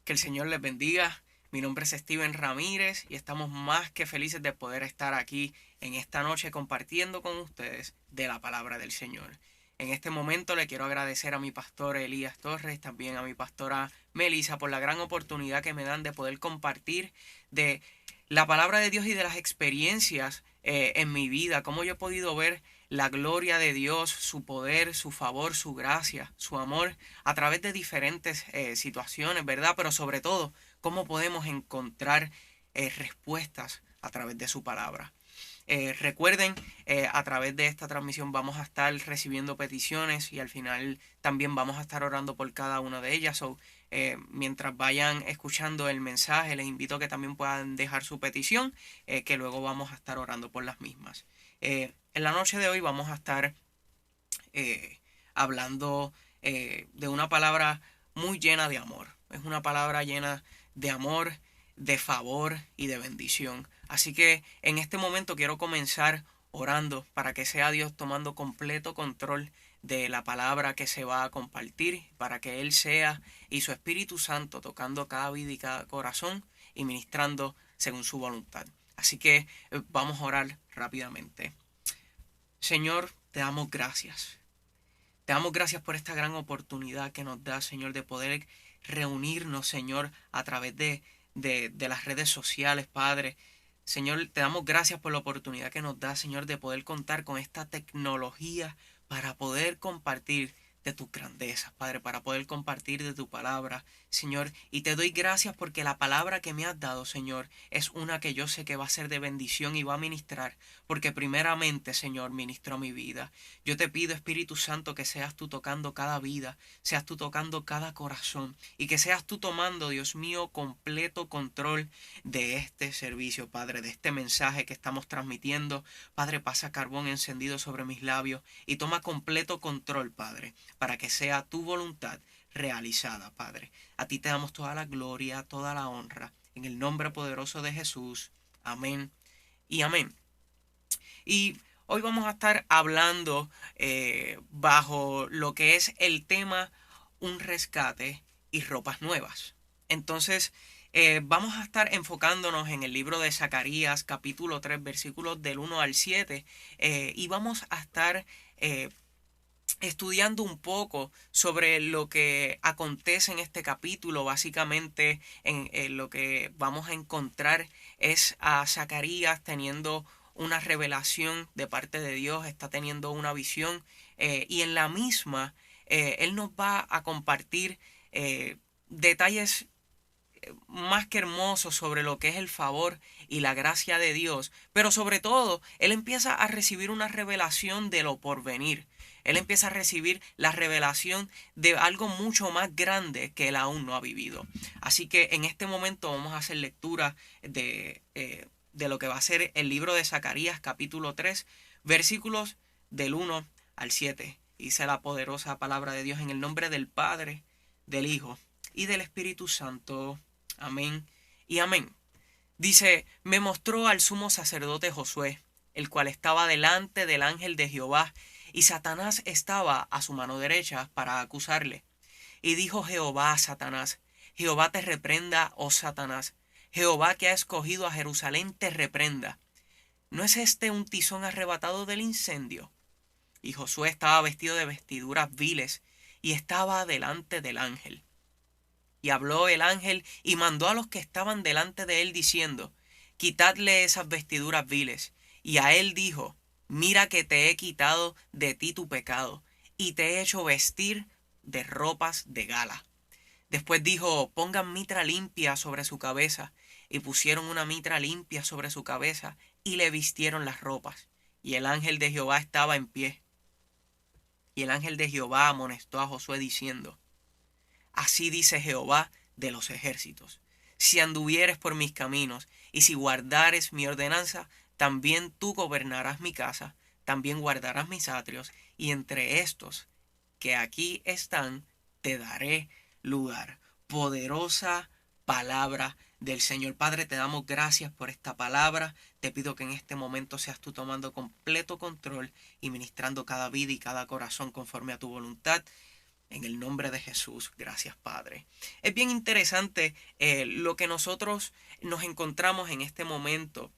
Que el Señor les bendiga. Mi nombre es Steven Ramírez y estamos más que felices de poder estar aquí en esta noche compartiendo con ustedes de la palabra del Señor. En este momento le quiero agradecer a mi pastor Elías Torres, también a mi pastora Melissa por la gran oportunidad que me dan de poder compartir de la palabra de Dios y de las experiencias en mi vida, cómo yo he podido ver la gloria de Dios, su poder, su favor, su gracia, su amor a través de diferentes situaciones, ¿verdad? Pero sobre todo, cómo podemos encontrar respuestas a través de su palabra. Recuerden, a través de esta transmisión vamos a estar recibiendo peticiones y al final también vamos a estar orando por cada una de ellas. Mientras vayan escuchando el mensaje, les invito a que también puedan dejar su petición, que luego vamos a estar orando por las mismas. En la noche de hoy vamos a estar hablando de una palabra muy llena de amor. Es una palabra llena de amor, de favor y de bendición. Así que en este momento quiero comenzar orando para que sea Dios tomando completo control de la palabra que se va a compartir, para que Él sea y su Espíritu Santo tocando cada vida y cada corazón y ministrando según su voluntad. Así que vamos a orar rápidamente. Señor, te damos gracias. Te damos gracias por esta gran oportunidad que nos da, Señor, de poder reunirnos, Señor, a través de las redes sociales, Padre. Señor, te damos gracias por la oportunidad que nos da, Señor, de poder contar con esta tecnología para poder compartir de tus grandezas, Padre, para poder compartir de tu palabra, Señor. Y te doy gracias porque la palabra que me has dado, Señor, es una que yo sé que va a ser de bendición y va a ministrar, porque primeramente, Señor, ministró mi vida. Yo te pido, Espíritu Santo, que seas tú tocando cada vida, seas tú tocando cada corazón y que seas tú tomando, Dios mío, completo control de este servicio, Padre, de este mensaje que estamos transmitiendo. Padre, pasa carbón encendido sobre mis labios y toma completo control, Padre, para que sea tu voluntad realizada, Padre. A ti te damos toda la gloria, toda la honra, en el nombre poderoso de Jesús. Amén y amén. Y hoy vamos a estar hablando bajo lo que es el tema un rescate y ropas nuevas. Entonces, vamos a estar enfocándonos en el libro de Zacarías, capítulo 3 versículos del 1 al 7, y vamos a estar estudiando un poco sobre lo que acontece en este capítulo. Básicamente en lo que vamos a encontrar es a Zacarías teniendo una revelación de parte de Dios, está teniendo una visión, y en la misma él nos va a compartir detalles más que hermoso sobre lo que es el favor y la gracia de Dios, pero sobre todo, él empieza a recibir una revelación de lo porvenir. Él empieza a recibir la revelación de algo mucho más grande que él aún no ha vivido. Así que en este momento vamos a hacer lectura de lo que va a ser el libro de Zacarías capítulo 3 versículos del 1 al 7. Dice la poderosa palabra de Dios en el nombre del Padre, del Hijo y del Espíritu Santo. Amén y amén. Dice, me mostró al sumo sacerdote Josué, el cual estaba delante del ángel de Jehová, y Satanás estaba a su mano derecha para acusarle. Y dijo Jehová a Satanás, Jehová te reprenda, oh Satanás, Jehová que ha escogido a Jerusalén te reprenda. ¿No es este un tizón arrebatado del incendio? Y Josué estaba vestido de vestiduras viles, y estaba delante del ángel. Y habló el ángel y mandó a los que estaban delante de él diciendo, quitadle esas vestiduras viles. Y a él dijo, mira que te he quitado de ti tu pecado, y te he hecho vestir de ropas de gala. Después dijo, pongan mitra limpia sobre su cabeza. Y pusieron una mitra limpia sobre su cabeza, y le vistieron las ropas. Y el ángel de Jehová estaba en pie. Y el ángel de Jehová amonestó a Josué diciendo, así dice Jehová de los ejércitos, si anduvieres por mis caminos, y si guardares mi ordenanza, también tú gobernarás mi casa, también guardarás mis atrios, y entre estos que aquí están, te daré lugar. Poderosa palabra del Señor. Padre, te damos gracias por esta palabra. Te pido que en este momento seas tú tomando completo control y ministrando cada vida y cada corazón conforme a tu voluntad. En el nombre de Jesús, gracias Padre. Es bien interesante lo que nosotros nos encontramos en este momento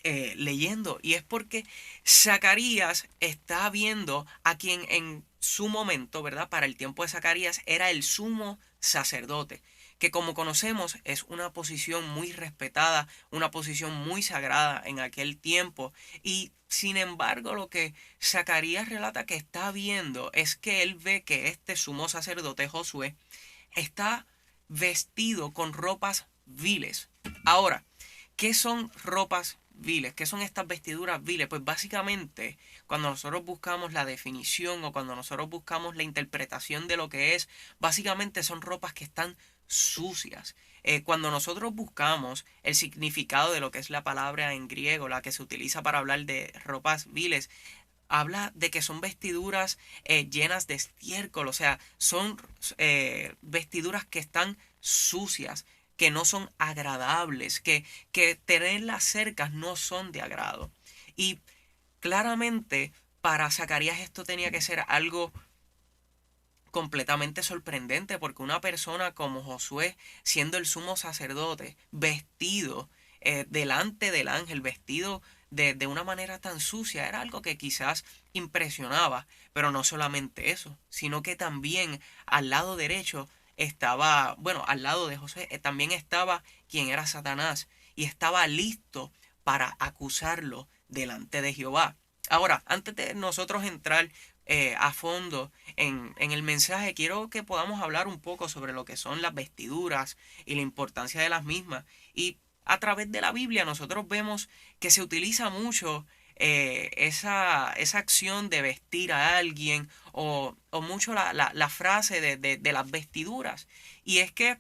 leyendo, y es porque Zacarías está viendo a quien en su momento, ¿verdad? Para el tiempo de Zacarías era el sumo sacerdote, que como conocemos es una posición muy respetada, una posición muy sagrada en aquel tiempo. Y sin embargo, lo que Zacarías relata que está viendo es que él ve que este sumo sacerdote Josué está vestido con ropas viles. Ahora, ¿qué son ropas viles? ¿Qué son estas vestiduras viles? Pues básicamente, cuando nosotros buscamos la definición o cuando nosotros buscamos la interpretación de lo que es, básicamente son ropas que están sucias. Cuando nosotros buscamos el significado de lo que es la palabra en griego, la que se utiliza para hablar de ropas viles, habla de que son vestiduras llenas de estiércol, o sea, son vestiduras que están sucias, que no son agradables, que tenerlas cercas no son de agrado. Y claramente para Zacarías esto tenía que ser algo completamente sorprendente, porque una persona como Josué, siendo el sumo sacerdote, vestido delante del ángel, vestido de una manera tan sucia, era algo que quizás impresionaba. Pero no solamente eso, sino que también al lado derecho estaba, bueno, al lado de Josué también estaba quien era Satanás, y estaba listo para acusarlo delante de Jehová. Ahora, antes de nosotros entrar a fondo en el mensaje, quiero que podamos hablar un poco sobre lo que son las vestiduras y la importancia de las mismas. Y a través de la Biblia nosotros vemos que se utiliza mucho esa acción de vestir a alguien, o mucho la frase de las vestiduras. Y es que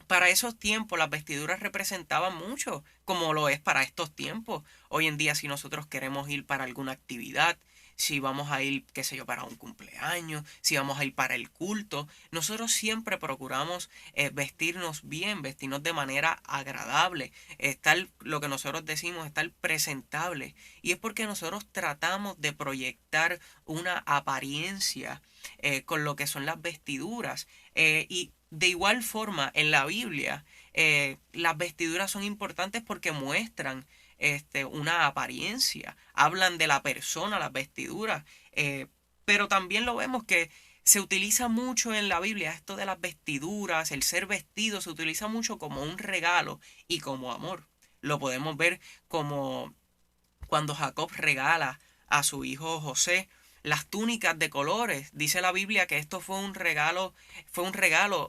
para esos tiempos las vestiduras representaban mucho, como lo es para estos tiempos. Hoy en día, si nosotros queremos ir para alguna actividad, si vamos a ir, qué sé yo, para un cumpleaños, si vamos a ir para el culto, nosotros siempre procuramos vestirnos bien, vestirnos de manera agradable, estar, lo que nosotros decimos, estar presentable. Y es porque nosotros tratamos de proyectar una apariencia con lo que son las vestiduras. Y de igual forma, en la Biblia, las vestiduras son importantes porque muestran una apariencia, hablan de la persona, las vestiduras, pero también lo vemos que se utiliza mucho en la Biblia esto de las vestiduras, el ser vestido se utiliza mucho como un regalo y como amor. Lo podemos ver como cuando Jacob regala a su hijo José las túnicas de colores. Dice la Biblia que esto fue un regalo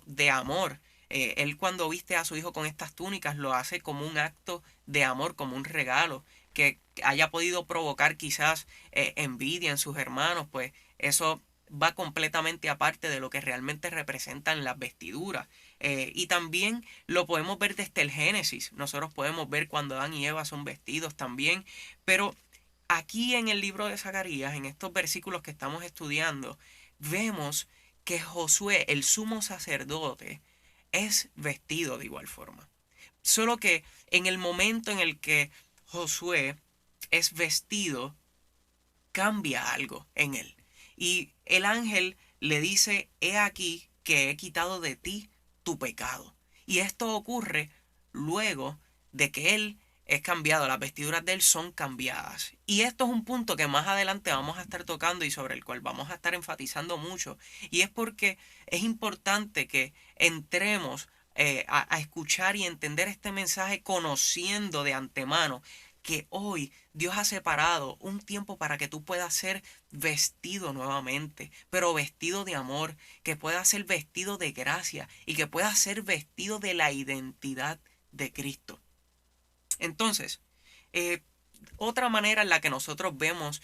de amor. Él cuando viste a su hijo con estas túnicas lo hace como un acto de amor, como un regalo, que haya podido provocar quizás envidia en sus hermanos, pues eso va completamente aparte de lo que realmente representan las vestiduras. Y también lo podemos ver desde el Génesis. Nosotros podemos ver cuando Adán y Eva son vestidos también, pero aquí en el libro de Zacarías, en estos versículos que estamos estudiando, vemos que Josué, el sumo sacerdote, es vestido de igual forma. Solo que en el momento en el que Josué es vestido, cambia algo en él. Y el ángel le dice, he aquí que he quitado de ti tu pecado. Y esto ocurre luego de que él es cambiado, las vestiduras de él son cambiadas. Y esto es un punto que más adelante vamos a estar tocando y sobre el cual vamos a estar enfatizando mucho. Y es porque es importante que entremos a escuchar y entender este mensaje conociendo de antemano que hoy Dios ha separado un tiempo para que tú puedas ser vestido nuevamente, pero vestido de amor, que puedas ser vestido de gracia y que puedas ser vestido de la identidad de Cristo. Entonces, eh, otra manera en la que nosotros vemos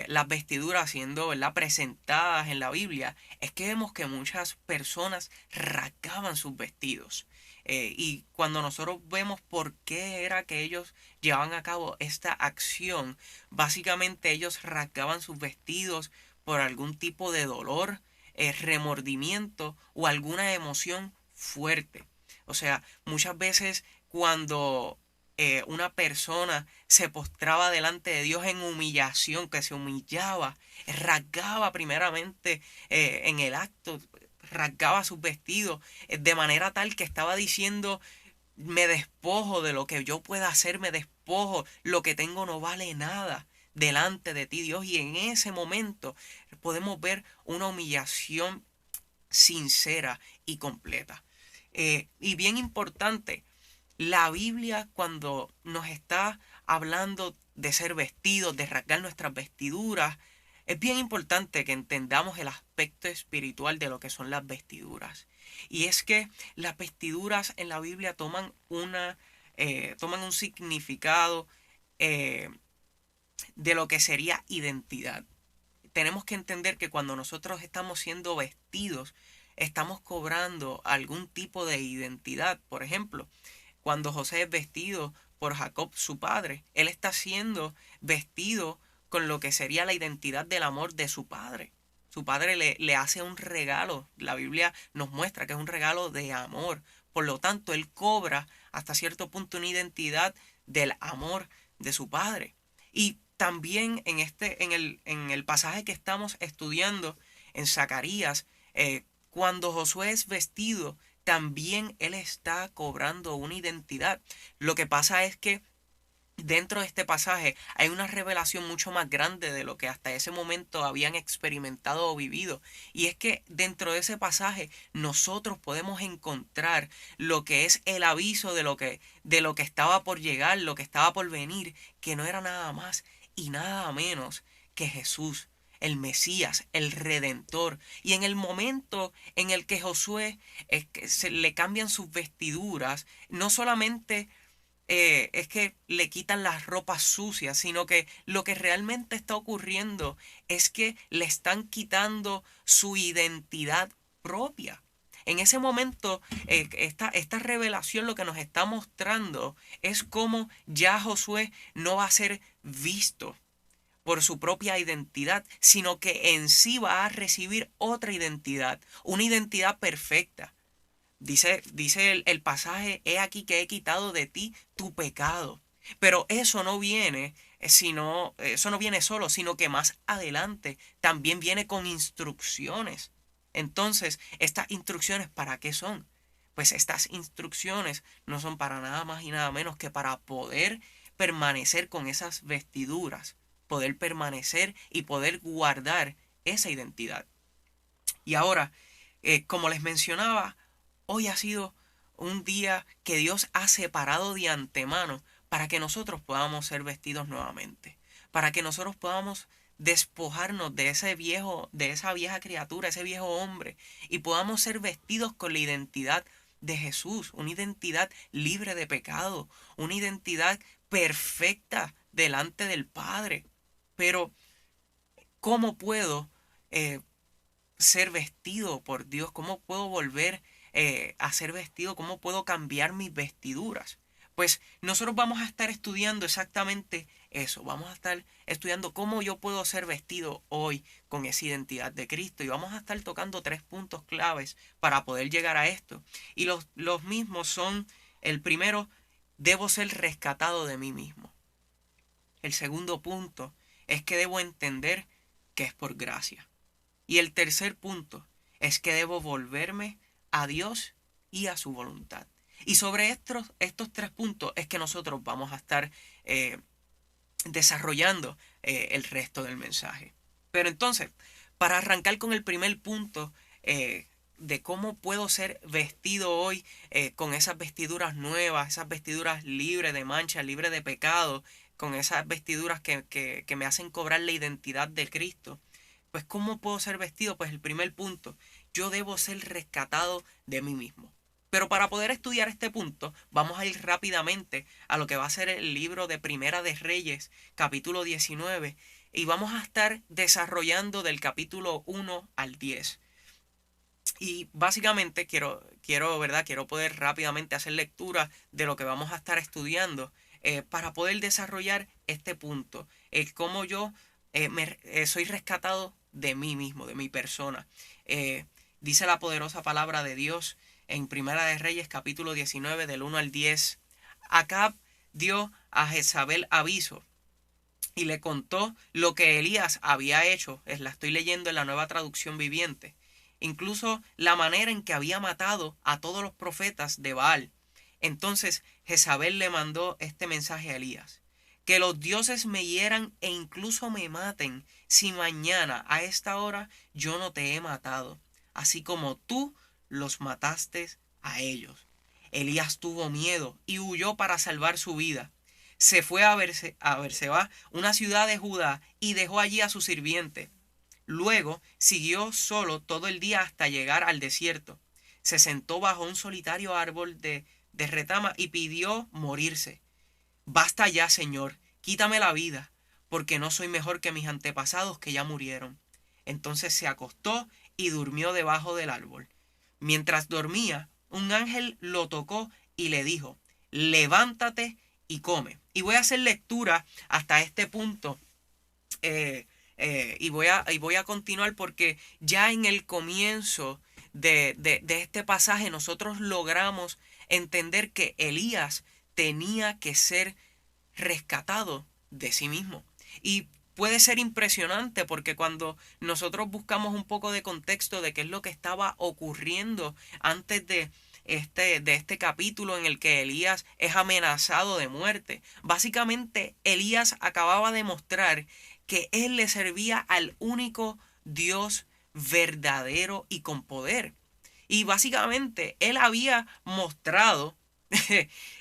las vestiduras siendo, ¿verdad?, presentadas en la Biblia es que vemos que muchas personas rasgaban sus vestidos. Y cuando nosotros vemos por qué era que ellos llevaban a cabo esta acción, básicamente ellos rasgaban sus vestidos por algún tipo de dolor, remordimiento o alguna emoción fuerte. O sea, muchas veces cuando una persona se postraba delante de Dios en humillación, que se humillaba, rasgaba primeramente en el acto, rasgaba sus vestidos de manera tal que estaba diciendo: me despojo de lo que yo pueda hacer, me despojo, lo que tengo no vale nada delante de ti, Dios. Y en ese momento podemos ver una humillación sincera y completa. Y bien importante, la Biblia, cuando nos está hablando de ser vestidos, de rasgar nuestras vestiduras, es bien importante que entendamos el aspecto espiritual de lo que son las vestiduras. Y es que las vestiduras en la Biblia toman un significado eh, de lo que sería identidad. Tenemos que entender que cuando nosotros estamos siendo vestidos, estamos cobrando algún tipo de identidad. Por ejemplo, cuando José es vestido por Jacob, su padre, él está siendo vestido con lo que sería la identidad del amor de su padre. Su padre le hace un regalo. La Biblia nos muestra que es un regalo de amor. Por lo tanto, él cobra hasta cierto punto una identidad del amor de su padre. Y también en el pasaje que estamos estudiando en Zacarías, cuando Josué es vestido, también él está cobrando una identidad. Lo que pasa es que dentro de este pasaje hay una revelación mucho más grande de lo que hasta ese momento habían experimentado o vivido. Y es que dentro de ese pasaje nosotros podemos encontrar lo que es el aviso de lo que estaba por llegar, lo que estaba por venir, que no era nada más y nada menos que Jesús, el Mesías, el Redentor. Y en el momento en el que Josué que se le cambian sus vestiduras, no solamente es que le quitan las ropas sucias, sino que lo que realmente está ocurriendo es que le están quitando su identidad propia. En ese momento, esta revelación lo que nos está mostrando es cómo ya Josué no va a ser visto por su propia identidad, sino que en sí va a recibir otra identidad, una identidad perfecta. Dice el pasaje: he aquí que he quitado de ti tu pecado. Pero eso no viene, eso no viene solo, sino que más adelante también viene con instrucciones. Entonces, ¿estas instrucciones para qué son? Pues estas instrucciones no son para nada más y nada menos que para poder permanecer con esas vestiduras, poder permanecer y poder guardar esa identidad. Y ahora, como les mencionaba, hoy ha sido un día que Dios ha separado de antemano para que nosotros podamos ser vestidos nuevamente, para que nosotros podamos despojarnos de de esa vieja criatura, ese viejo hombre, y podamos ser vestidos con la identidad de Jesús, una identidad libre de pecado, una identidad perfecta delante del Padre. Pero, ¿cómo puedo ser vestido por Dios? ¿Cómo puedo volver a ser vestido? ¿Cómo puedo cambiar mis vestiduras? Pues nosotros vamos a estar estudiando exactamente eso. Vamos a estar estudiando cómo yo puedo ser vestido hoy con esa identidad de Cristo. Y vamos a estar tocando 3 puntos claves para poder llegar a esto. Y los mismos son: el primero, debo ser rescatado de mí mismo. El segundo punto es que debo entender que es por gracia. Y el tercer punto es que debo volverme a Dios y a su voluntad. Y sobre estos 3 puntos es que nosotros vamos a estar desarrollando el resto del mensaje. Pero entonces, para arrancar con el primer punto de cómo puedo ser vestido hoy con esas vestiduras nuevas, esas vestiduras libres de mancha, libres de pecado, con esas vestiduras que me hacen cobrar la identidad de Cristo. Pues, ¿cómo puedo ser vestido? Pues el primer punto: yo debo ser rescatado de mí mismo. Pero para poder estudiar este punto, vamos a ir rápidamente a lo que va a ser el libro de Primera de Reyes, capítulo 19, y vamos a estar desarrollando del capítulo 1 al 10. Y básicamente quiero poder rápidamente hacer lectura de lo que vamos a estar estudiando para poder desarrollar este punto, el cómo yo soy rescatado de mí mismo, de mi persona. Dice la poderosa palabra de Dios en Primera de Reyes capítulo 19 del 1 al 10. Acab dio a Jezabel aviso y le contó lo que Elías había hecho. La estoy leyendo en la Nueva Traducción Viviente. Incluso la manera en que había matado a todos los profetas de Baal. Entonces Jezabel le mandó este mensaje a Elías: que los dioses me hieran e incluso me maten si mañana a esta hora yo no te he matado, así como tú los mataste a ellos. Elías tuvo miedo y huyó para salvar su vida. Se fue a Berseba, una ciudad de Judá, y dejó allí a su sirviente. Luego siguió solo todo el día hasta llegar al desierto. Se sentó bajo un solitario árbol de retama y pidió morirse. Basta ya, Señor, quítame la vida, porque no soy mejor que mis antepasados que ya murieron. Entonces se acostó y durmió debajo del árbol. Mientras dormía, un ángel lo tocó y le dijo: levántate y come. Y voy a hacer lectura hasta este punto. Y voy a continuar porque ya en el comienzo de este pasaje nosotros logramos entender que Elías tenía que ser rescatado de sí mismo. Y puede ser impresionante porque cuando nosotros buscamos un poco de contexto de qué es lo que estaba ocurriendo antes de este capítulo en el que Elías es amenazado de muerte, básicamente Elías acababa de mostrar que él le servía al único Dios verdadero y con poder. Y básicamente él había mostrado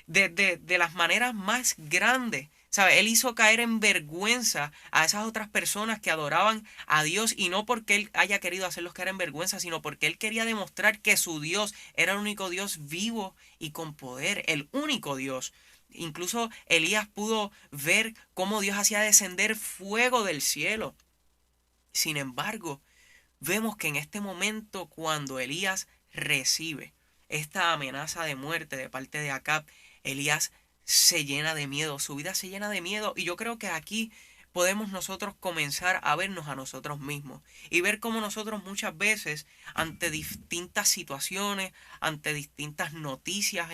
de las maneras más grandes. ¿Sabe? Él hizo caer en vergüenza a esas otras personas que adoraban a Dios, y no porque él haya querido hacerlos caer en vergüenza, sino porque él quería demostrar que su Dios era el único Dios vivo y con poder, el único Dios. Incluso Elías pudo ver cómo Dios hacía descender fuego del cielo. Sin embargo, vemos que en este momento, cuando Elías recibe esta amenaza de muerte de parte de Acab, Elías se llena de miedo, su vida se llena de miedo. Y yo creo que aquí podemos nosotros comenzar a vernos a nosotros mismos y ver cómo nosotros muchas veces, ante distintas situaciones, ante distintas noticias,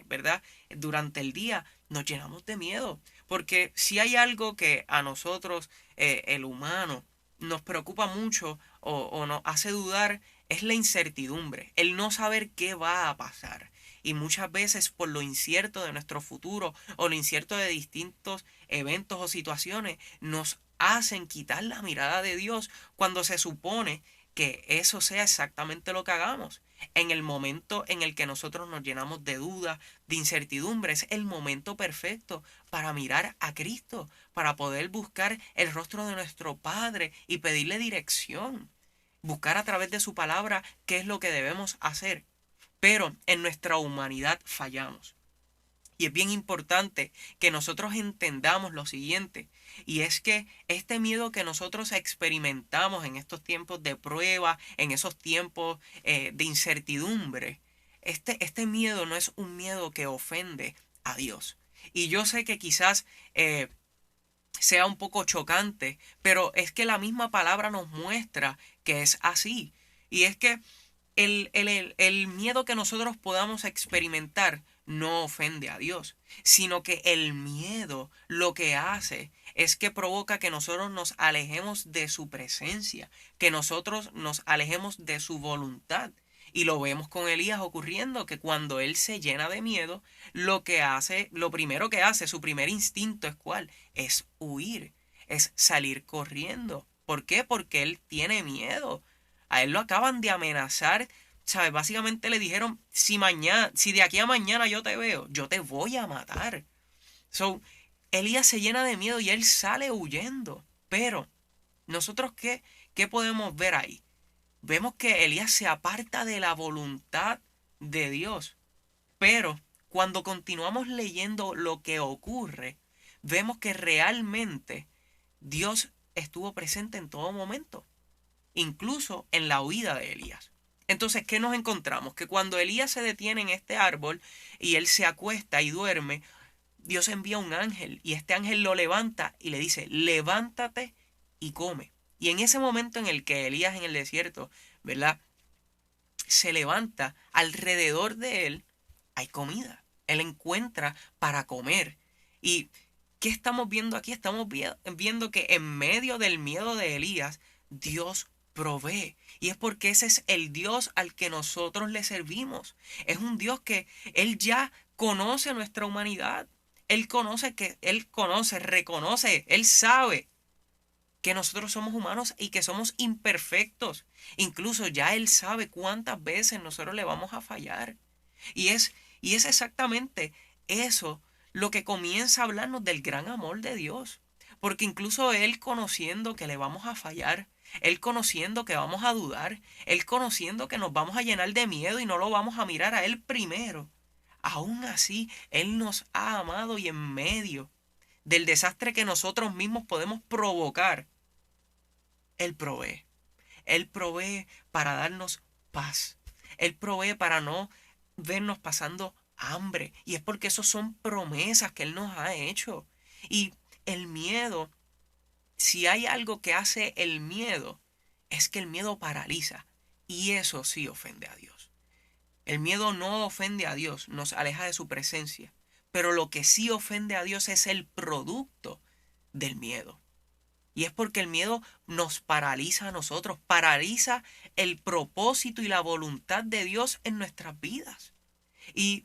¿verdad? Durante el día nos llenamos de miedo. Porque si hay algo que a nosotros, el humano, nos preocupa mucho o nos hace dudar, es la incertidumbre, el no saber qué va a pasar. Y muchas veces, por lo incierto de nuestro futuro o lo incierto de distintos eventos o situaciones, nos hacen quitar la mirada de Dios cuando se supone que eso sea exactamente lo que hagamos. En el momento en el que nosotros nos llenamos de duda, de incertidumbre, es el momento perfecto para mirar a Cristo, para poder buscar el rostro de nuestro Padre y pedirle dirección. Buscar a través de su palabra qué es lo que debemos hacer. Pero en nuestra humanidad fallamos. Y es bien importante que nosotros entendamos lo siguiente, y es que este miedo que nosotros experimentamos en estos tiempos de prueba, en esos tiempos de incertidumbre, este miedo no es un miedo que ofende a Dios. Y yo sé que quizás sea un poco chocante, pero es que la misma palabra nos muestra que es así. Y es que el miedo que nosotros podamos experimentar no ofende a Dios, sino que el miedo lo que hace es que provoca que nosotros nos alejemos de su presencia, que nosotros nos alejemos de su voluntad. Y lo vemos con Elías ocurriendo, que cuando él se llena de miedo, lo que hace, lo primero que hace, su primer instinto es ¿cuál? Es huir, es salir corriendo. ¿Por qué? Porque él tiene miedo. A él lo acaban de amenazar, ¿sabes? Básicamente le dijeron: si de aquí a mañana yo te veo, yo te voy a matar. So, Elías se llena de miedo y él sale huyendo. Pero, ¿nosotros qué podemos ver ahí? Vemos que Elías se aparta de la voluntad de Dios. Pero, cuando continuamos leyendo lo que ocurre, vemos que realmente Dios estuvo presente en todo momento, incluso en la huida de Elías. Entonces, ¿qué nos encontramos? Que cuando Elías se detiene en este árbol y él se acuesta y duerme, Dios envía un ángel y este ángel lo levanta y le dice: levántate y come. Y en ese momento en el que Elías en el desierto, ¿verdad?, se levanta, alrededor de él hay comida. Él encuentra para comer. ¿Y qué estamos viendo aquí? Estamos viendo que en medio del miedo de Elías, Dios provee. Y es porque ese es el Dios al que nosotros le servimos. Es un Dios que Él ya conoce nuestra humanidad. Él conoce, reconoce, Él sabe que nosotros somos humanos y que somos imperfectos. Incluso ya Él sabe cuántas veces nosotros le vamos a fallar. Y es, y es exactamente eso lo que comienza a hablarnos del gran amor de Dios. Porque incluso Él conociendo que le vamos a fallar, Él conociendo que vamos a dudar, Él conociendo que nos vamos a llenar de miedo y no lo vamos a mirar a Él primero, aún así Él nos ha amado y en medio del desastre que nosotros mismos podemos provocar, Él provee. Él provee para darnos paz. Él provee para no vernos pasando hambre. Y es porque esos son promesas que Él nos ha hecho. Y el miedo, si hay algo que hace el miedo, es que el miedo paraliza. Y eso sí ofende a Dios. El miedo no ofende a Dios, nos aleja de su presencia. Pero lo que sí ofende a Dios es el producto del miedo. Y es porque el miedo nos paraliza a nosotros, paraliza el propósito y la voluntad de Dios en nuestras vidas. Y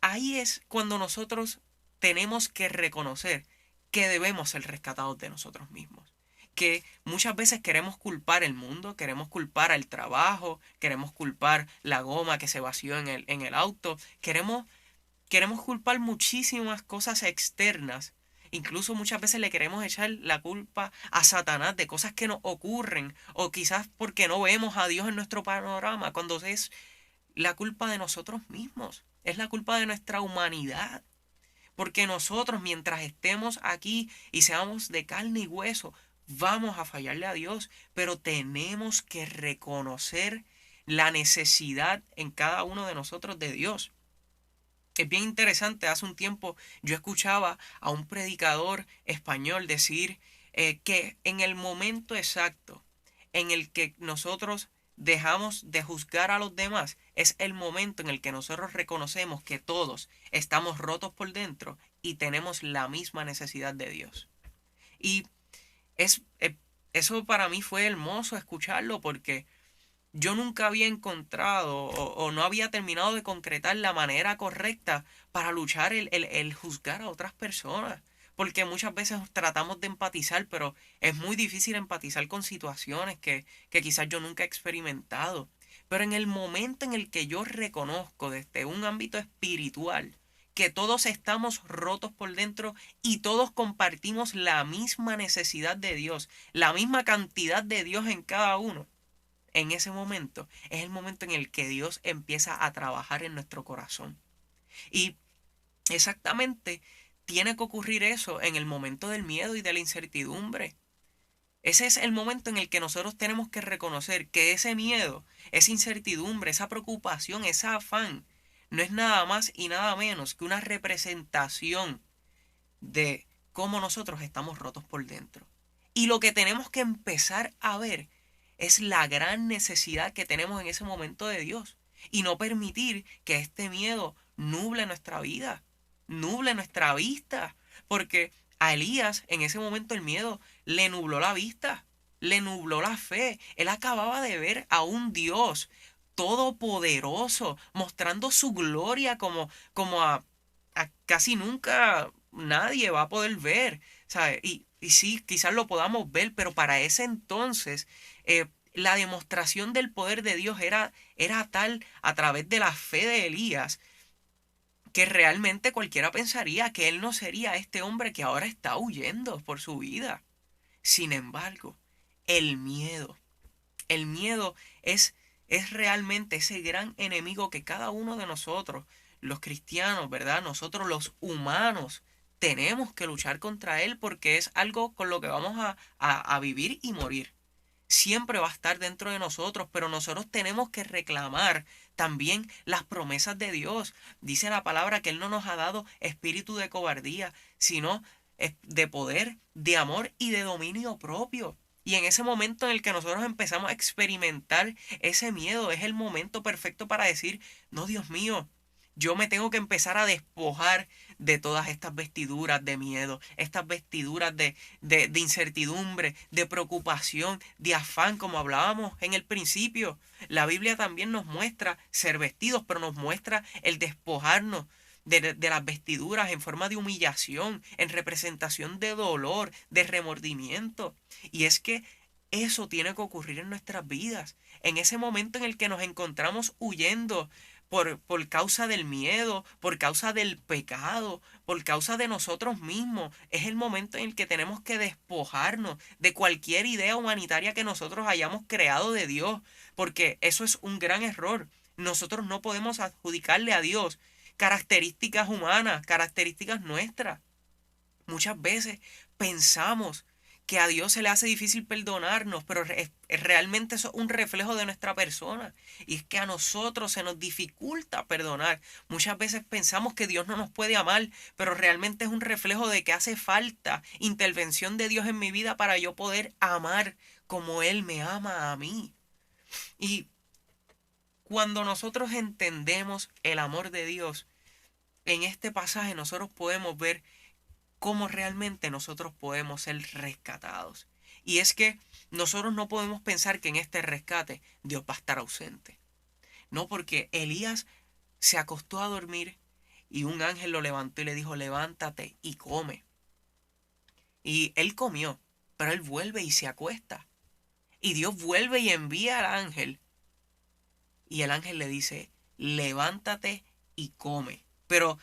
ahí es cuando nosotros tenemos que reconocer que debemos ser rescatados de nosotros mismos. Que muchas veces queremos culpar el mundo, queremos culpar al trabajo, queremos culpar la goma que se vació en el auto, queremos culpar muchísimas cosas externas. Incluso muchas veces le queremos echar la culpa a Satanás de cosas que nos ocurren o quizás porque no vemos a Dios en nuestro panorama, cuando es la culpa de nosotros mismos, es la culpa de nuestra humanidad. Porque nosotros mientras estemos aquí y seamos de carne y hueso, vamos a fallarle a Dios, pero tenemos que reconocer la necesidad en cada uno de nosotros de Dios. Es bien interesante, hace un tiempo yo escuchaba a un predicador español decir que en el momento exacto en el que nosotros dejamos de juzgar a los demás, es el momento en el que nosotros reconocemos que todos estamos rotos por dentro y tenemos la misma necesidad de Dios. Y es, eso para mí fue hermoso escucharlo porque yo nunca había encontrado o no había terminado de concretar la manera correcta para luchar el juzgar a otras personas. Porque muchas veces tratamos de empatizar, pero es muy difícil empatizar con situaciones que quizás yo nunca he experimentado. Pero en el momento en el que yo reconozco desde un ámbito espiritual que todos estamos rotos por dentro y todos compartimos la misma necesidad de Dios, la misma cantidad de Dios en cada uno, en ese momento es el momento en el que Dios empieza a trabajar en nuestro corazón. Y exactamente tiene que ocurrir eso en el momento del miedo y de la incertidumbre. Ese es el momento en el que nosotros tenemos que reconocer que ese miedo, esa incertidumbre, esa preocupación, ese afán, no es nada más y nada menos que una representación de cómo nosotros estamos rotos por dentro. Y lo que tenemos que empezar a ver es la gran necesidad que tenemos en ese momento de Dios. Y no permitir que este miedo nuble nuestra vida, nuble nuestra vista. Porque a Elías en ese momento el miedo le nubló la vista, le nubló la fe. Él acababa de ver a un Dios todopoderoso mostrando su gloria como a casi nunca nadie va a poder ver, ¿sabes? Y sí, quizás lo podamos ver, pero para ese entonces la demostración del poder de Dios era tal a través de la fe de Elías que realmente cualquiera pensaría que él no sería este hombre que ahora está huyendo por su vida. Sin embargo, el miedo, el miedo es realmente ese gran enemigo que cada uno de nosotros, los cristianos, ¿verdad? Nosotros los humanos, tenemos que luchar contra él porque es algo con lo que vamos a vivir y morir. Siempre va a estar dentro de nosotros, pero nosotros tenemos que reclamar también las promesas de Dios. Dice la palabra que Él no nos ha dado espíritu de cobardía, sino de poder, de amor y de dominio propio. Y en ese momento en el que nosotros empezamos a experimentar ese miedo, es el momento perfecto para decir, no, Dios mío, yo me tengo que empezar a despojar de todas estas vestiduras de miedo, estas vestiduras de incertidumbre, de preocupación, de afán, como hablábamos en el principio. La Biblia también nos muestra ser vestidos, pero nos muestra el despojarnos de las vestiduras en forma de humillación, en representación de dolor, de remordimiento. Y es que eso tiene que ocurrir en nuestras vidas. En ese momento en el que nos encontramos huyendo por causa del miedo, por causa del pecado, por causa de nosotros mismos, es el momento en el que tenemos que despojarnos de cualquier idea humanitaria que nosotros hayamos creado de Dios, porque eso es un gran error. Nosotros no podemos adjudicarle a Dios características humanas, características nuestras. Muchas veces pensamos que a Dios se le hace difícil perdonarnos, pero realmente eso es un reflejo de nuestra persona. Y es que a nosotros se nos dificulta perdonar. Muchas veces pensamos que Dios no nos puede amar, pero realmente es un reflejo de que hace falta intervención de Dios en mi vida para yo poder amar como Él me ama a mí. Y cuando nosotros entendemos el amor de Dios, en este pasaje nosotros podemos ver cómo realmente nosotros podemos ser rescatados. Y es que nosotros no podemos pensar que en este rescate Dios va a estar ausente. No, porque Elías se acostó a dormir y un ángel lo levantó y le dijo, levántate y come. Y él comió, pero él vuelve y se acuesta. Y Dios vuelve y envía al ángel. Y el ángel le dice, levántate y come. Pero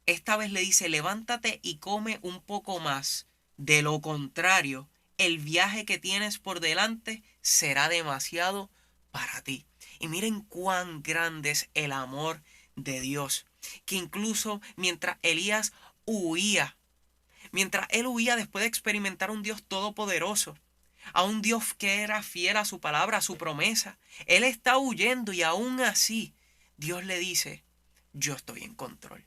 esta vez le dice, levántate y come un poco más. De lo contrario, el viaje que tienes por delante será demasiado para ti. Y miren cuán grande es el amor de Dios. Que incluso mientras Elías huía, mientras él huía después de experimentar un Dios todopoderoso, a un Dios que era fiel a su palabra, a su promesa, él está huyendo y aún así Dios le dice, yo estoy en control.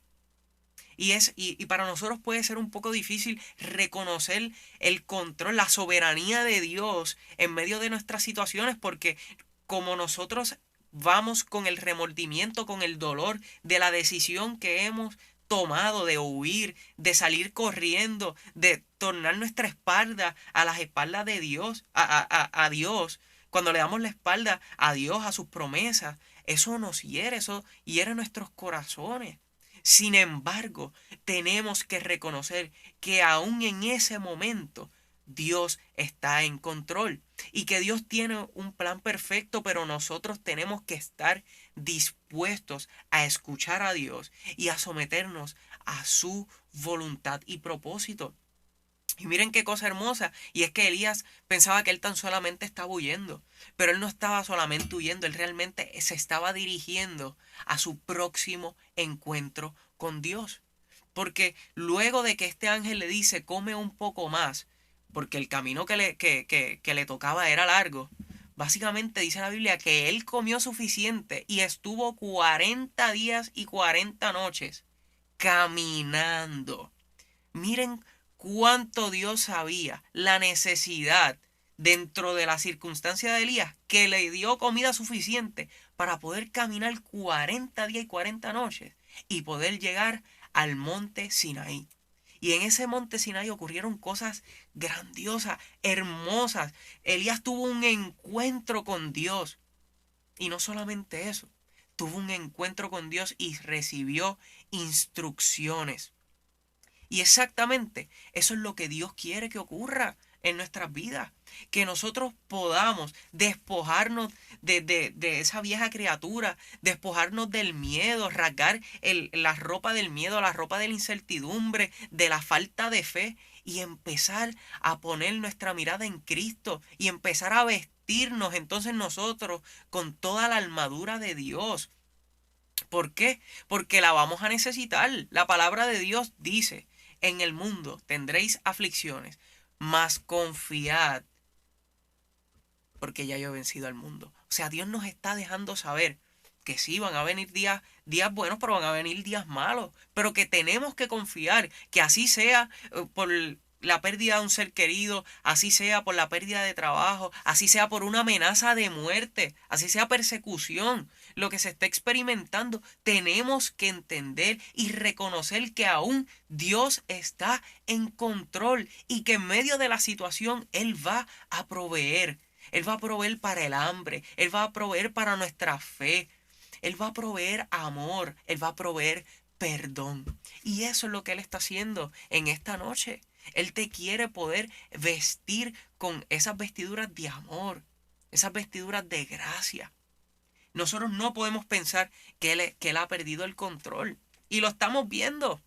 Y para nosotros puede ser un poco difícil reconocer el control, la soberanía de Dios en medio de nuestras situaciones, porque como nosotros vamos con el remordimiento, con el dolor de la decisión que hemos tomado de huir, de salir corriendo, de tornar nuestra espalda a las espaldas de Dios, a Dios, cuando le damos la espalda a Dios, a sus promesas, eso nos hiere, eso hiere nuestros corazones. Sin embargo, tenemos que reconocer que aún en ese momento Dios está en control y que Dios tiene un plan perfecto, pero nosotros tenemos que estar dispuestos a escuchar a Dios y a someternos a su voluntad y propósito. Y miren qué cosa hermosa, y es que Elías pensaba que él tan solamente estaba huyendo, pero él no estaba solamente huyendo, él realmente se estaba dirigiendo a su próximo encuentro con Dios. Porque luego de que este ángel le dice, come un poco más, porque el camino que le tocaba era largo, básicamente dice la Biblia que él comió suficiente y estuvo 40 días y 40 noches caminando. Miren cuánto Dios sabía la necesidad dentro de la circunstancia de Elías, que le dio comida suficiente para poder caminar 40 días y 40 noches y poder llegar al monte Sinaí. Y en ese monte Sinaí ocurrieron cosas grandiosas, hermosas. Elías tuvo un encuentro con Dios. Y no solamente eso, tuvo un encuentro con Dios y recibió instrucciones. Y exactamente eso es lo que Dios quiere que ocurra en nuestras vidas. Que nosotros podamos despojarnos de esa vieja criatura, despojarnos del miedo, rasgar la ropa del miedo, la ropa de la incertidumbre, de la falta de fe y empezar a poner nuestra mirada en Cristo y empezar a vestirnos entonces nosotros con toda la armadura de Dios. ¿Por qué? Porque la vamos a necesitar. La palabra de Dios dice, en el mundo tendréis aflicciones, mas confiad, porque ya yo he vencido al mundo. O sea, Dios nos está dejando saber que sí, van a venir días buenos, pero van a venir días malos. Pero que tenemos que confiar, que así sea por la pérdida de un ser querido, así sea por la pérdida de trabajo, así sea por una amenaza de muerte, así sea persecución. lo que se está experimentando, tenemos que entender y reconocer que aún Dios está en control y que en medio de la situación Él va a proveer. Él va a proveer para el hambre, Él va a proveer para nuestra fe, Él va a proveer amor, Él va a proveer perdón. Y eso es lo que Él está haciendo en esta noche. Él te quiere poder vestir con esas vestiduras de amor, esas vestiduras de gracia. Nosotros no podemos pensar que él ha perdido el control. Y lo estamos viendo.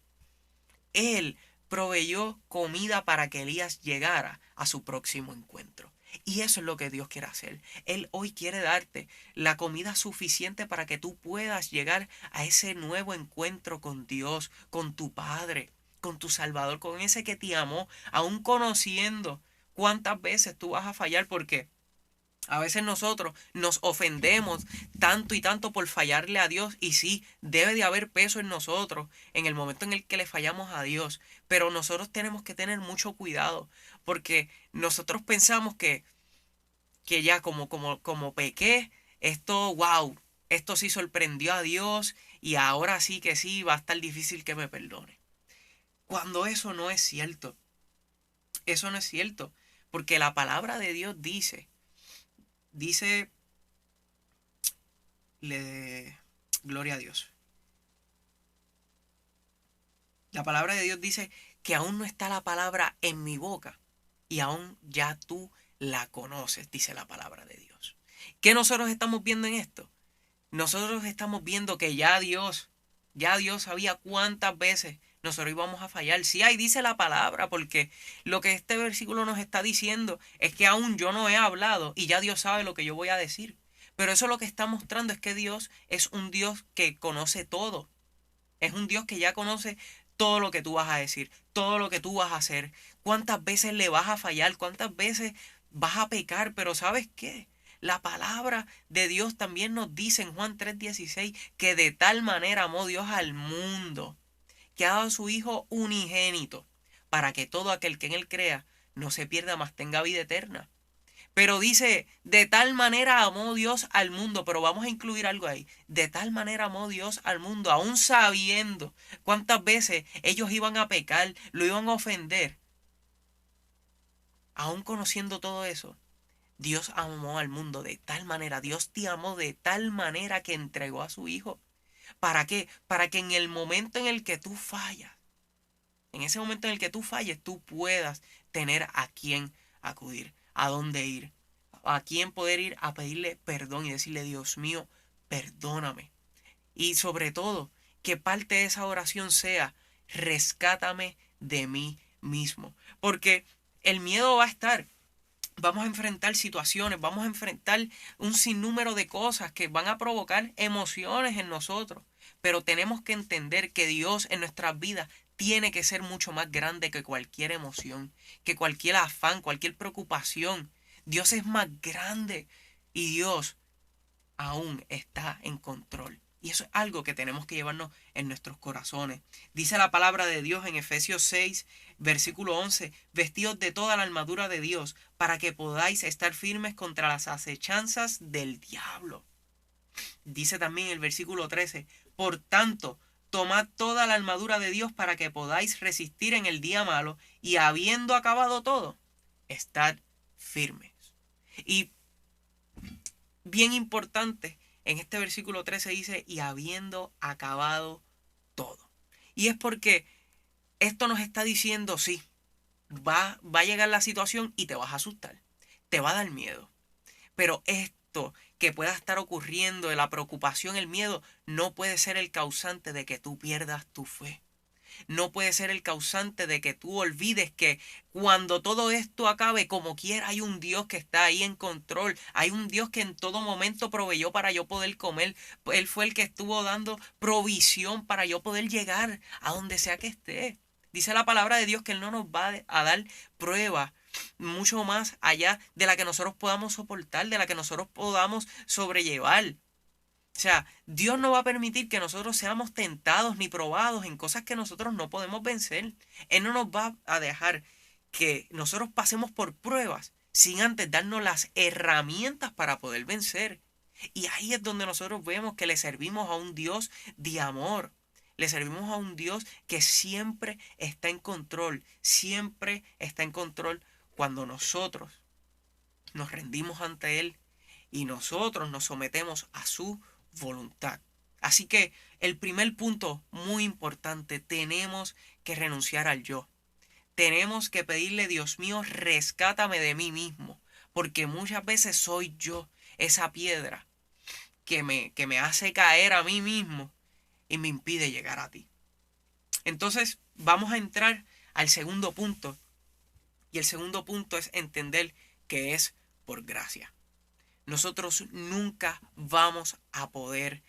Él proveyó comida para que Elías llegara a su próximo encuentro. Y eso es lo que Dios quiere hacer. Él hoy quiere darte la comida suficiente para que tú puedas llegar a ese nuevo encuentro con Dios, con tu Padre, con tu Salvador, con ese que te amó, aún conociendo cuántas veces tú vas a fallar, porque a veces nosotros nos ofendemos tanto y tanto por fallarle a Dios, y sí, debe de haber peso en nosotros en el momento en el que le fallamos a Dios, pero nosotros tenemos que tener mucho cuidado porque nosotros pensamos que ya como pequé, esto, wow, esto sí sorprendió a Dios y ahora sí que sí va a estar difícil que me perdone. Cuando eso no es cierto, eso no es cierto, porque la palabra de Dios dice, gloria a Dios. La palabra de Dios dice que aún no está la palabra en mi boca y aún ya tú la conoces, dice la palabra de Dios. ¿Qué nosotros estamos viendo en esto? Nosotros estamos viendo que ya Dios sabía cuántas veces nosotros íbamos a fallar. Sí, ahí dice la palabra, porque lo que este versículo nos está diciendo es que aún yo no he hablado y ya Dios sabe lo que yo voy a decir. Pero eso lo que está mostrando es que Dios es un Dios que conoce todo. Es un Dios que ya conoce todo lo que tú vas a decir, todo lo que tú vas a hacer, cuántas veces le vas a fallar, cuántas veces vas a pecar, pero ¿sabes qué? La palabra de Dios también nos dice en Juan 3:16 que de tal manera amó Dios al mundo, que ha dado a su Hijo unigénito, para que todo aquel que en él crea no se pierda, mas tenga vida eterna. Pero dice, de tal manera amó Dios al mundo, pero vamos a incluir algo ahí. De tal manera amó Dios al mundo, aún sabiendo cuántas veces ellos iban a pecar, lo iban a ofender. Aún conociendo todo eso, Dios amó al mundo de tal manera, Dios te amó de tal manera que entregó a su Hijo. ¿Para qué? Para que en el momento en el que tú fallas, en ese momento en el que tú falles, tú puedas tener a quién acudir, a dónde ir, a quién poder ir a pedirle perdón y decirle, Dios mío, perdóname. Y sobre todo, que parte de esa oración sea, rescátame de mí mismo. Porque el miedo va a estar. Vamos a enfrentar situaciones, vamos a enfrentar un sinnúmero de cosas que van a provocar emociones en nosotros. Pero tenemos que entender que Dios en nuestras vidas tiene que ser mucho más grande que cualquier emoción, que cualquier afán, cualquier preocupación. Dios es más grande y Dios aún está en control. Y eso es algo que tenemos que llevarnos en nuestros corazones. Dice la palabra de Dios en Efesios 6, versículo 11, vestidos de toda la armadura de Dios, para que podáis estar firmes contra las acechanzas del diablo. Dice también el versículo 13, por tanto, tomad toda la armadura de Dios para que podáis resistir en el día malo y habiendo acabado todo, estad firmes. Y bien importante, en este versículo 13 dice, y habiendo acabado todo. Y es porque esto nos está diciendo, sí, va a llegar la situación y te vas a asustar, te va a dar miedo. Pero esto que pueda estar ocurriendo, de la preocupación, el miedo, no puede ser el causante de que tú pierdas tu fe. No puede ser el causante de que tú olvides que cuando todo esto acabe, como quiera, hay un Dios que está ahí en control. Hay un Dios que en todo momento proveyó para yo poder comer. Él fue el que estuvo dando provisión para yo poder llegar a donde sea que esté. Dice la palabra de Dios que Él no nos va a dar prueba mucho más allá de la que nosotros podamos soportar, de la que nosotros podamos sobrellevar. O sea, Dios no va a permitir que nosotros seamos tentados ni probados en cosas que nosotros no podemos vencer. Él no nos va a dejar que nosotros pasemos por pruebas sin antes darnos las herramientas para poder vencer. Y ahí es donde nosotros vemos que le servimos a un Dios de amor. Le servimos a un Dios que siempre está en control, siempre está en control cuando nosotros nos rendimos ante Él y nosotros nos sometemos a su voluntad. Así que el primer punto muy importante, tenemos que renunciar al yo. Tenemos que pedirle, Dios mío, rescátame de mí mismo, porque muchas veces soy yo esa piedra que me hace caer a mí mismo y me impide llegar a ti. Entonces vamos a entrar al segundo punto, y el segundo punto es entender que es por gracia. Nosotros nunca vamos a poder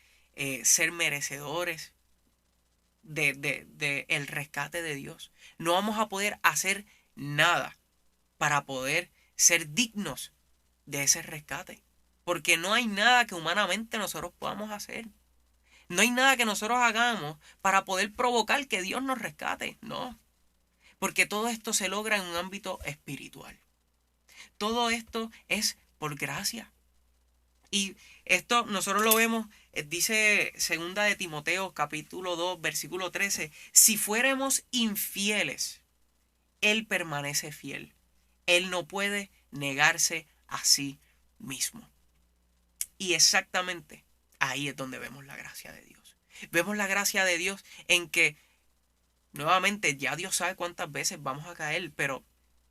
ser merecedores de el rescate de Dios. No vamos a poder hacer nada para poder ser dignos de ese rescate. Porque no hay nada que humanamente nosotros podamos hacer. No hay nada que nosotros hagamos para poder provocar que Dios nos rescate. No. Porque todo esto se logra en un ámbito espiritual. Todo esto es por gracia. Y esto nosotros lo vemos, dice segunda de Timoteo capítulo 2 versículo 13, si fuéramos infieles, Él permanece fiel. Él no puede negarse a sí mismo. Y exactamente ahí es donde vemos la gracia de Dios. Vemos la gracia de Dios en que, nuevamente, ya Dios sabe cuántas veces vamos a caer, pero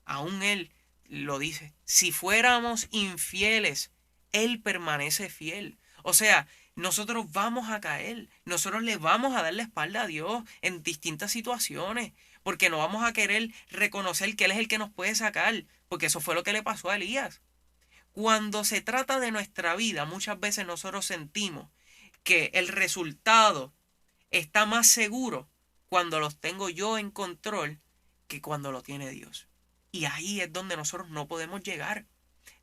aún Él lo dice. Si fuéramos infieles, Él permanece fiel. O sea, nosotros vamos a caer. Nosotros le vamos a dar la espalda a Dios en distintas situaciones. Porque no vamos a querer reconocer que Él es el que nos puede sacar. Porque eso fue lo que le pasó a Elías. Cuando se trata de nuestra vida, muchas veces nosotros sentimos que el resultado está más seguro cuando los tengo yo en control que cuando lo tiene Dios. Y ahí es donde nosotros no podemos llegar.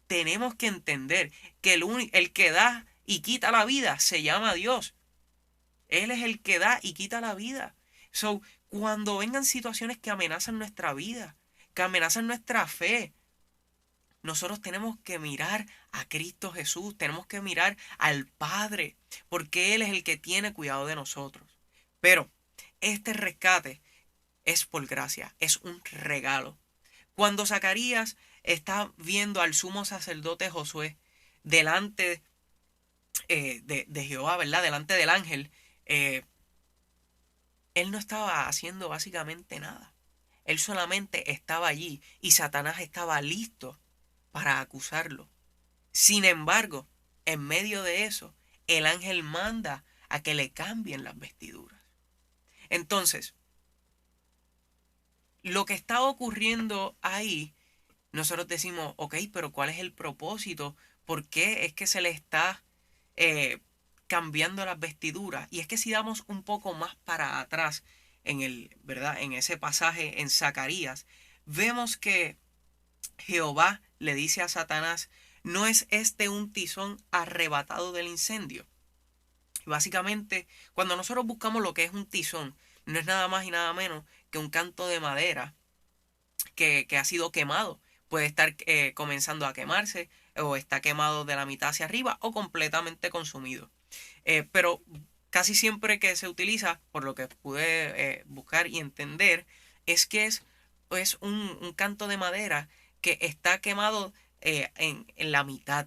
Tenemos que entender que el que da y quita la vida se llama Dios. Él es el que da y quita la vida. So, cuando vengan situaciones que amenazan nuestra vida, que amenazan nuestra fe, nosotros tenemos que mirar a Cristo Jesús, tenemos que mirar al Padre, porque Él es el que tiene cuidado de nosotros. Pero este rescate es por gracia, es un regalo. Cuando Zacarías está viendo al sumo sacerdote Josué delante de Jehová, ¿verdad? Delante del ángel, él no estaba haciendo básicamente nada. Él solamente estaba allí y Satanás estaba listo para acusarlo. Sin embargo, en medio de eso, el ángel manda a que le cambien las vestiduras. Entonces, lo que está ocurriendo ahí, nosotros decimos, ok, pero ¿cuál es el propósito? ¿Por qué es que se le está cambiando las vestiduras? Y es que si damos un poco más para atrás ¿verdad? En ese pasaje en Zacarías, vemos que Jehová le dice a Satanás, ¿no es este un tizón arrebatado del incendio? Básicamente, cuando nosotros buscamos lo que es un tizón, no es nada más y nada menos que un canto de madera que ha sido quemado. Puede estar comenzando a quemarse, o está quemado de la mitad hacia arriba, o completamente consumido. Pero casi siempre que se utiliza, por lo que pude buscar y entender, es que es un canto de madera que está quemado en la mitad.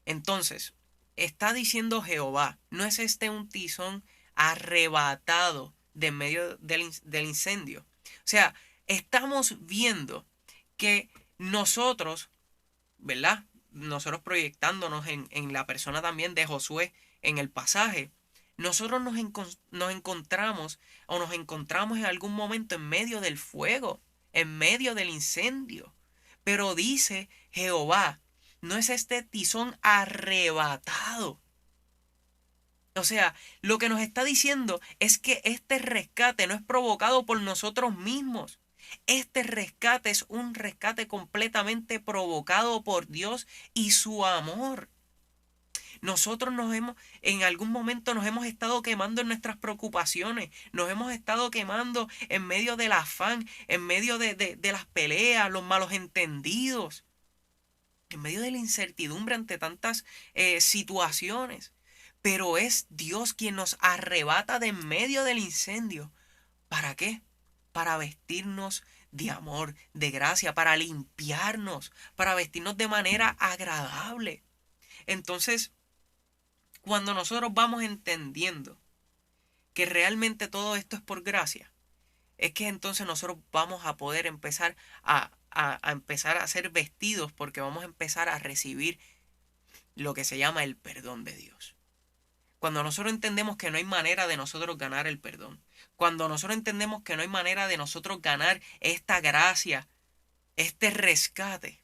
Entonces, está diciendo Jehová, ¿no es este un tizón arrebatado de en medio del incendio? O sea, estamos viendo que nosotros, ¿verdad? Nosotros proyectándonos en la persona también de Josué en el pasaje, nosotros nos encontramos o nos encontramos en algún momento en medio del fuego, en medio del incendio. Pero dice Jehová, ¿no es este tizón arrebatado? O sea, lo que nos está diciendo es que este rescate no es provocado por nosotros mismos. Este rescate es un rescate completamente provocado por Dios y su amor. Nosotros en algún momento nos hemos estado quemando en nuestras preocupaciones, nos hemos estado quemando en medio del afán, en medio de las peleas, los malos entendidos. en medio de la incertidumbre ante tantas situaciones. Pero es Dios quien nos arrebata de en medio del incendio. ¿Para qué? Para vestirnos de amor, de gracia, para limpiarnos, para vestirnos de manera agradable. Entonces, cuando nosotros vamos entendiendo que realmente todo esto es por gracia, es que entonces nosotros vamos a poder empezar a empezar a ser vestidos, porque vamos a empezar a recibir lo que se llama el perdón de Dios. Cuando nosotros entendemos que no hay manera de nosotros ganar el perdón, cuando nosotros entendemos que no hay manera de nosotros ganar esta gracia, este rescate,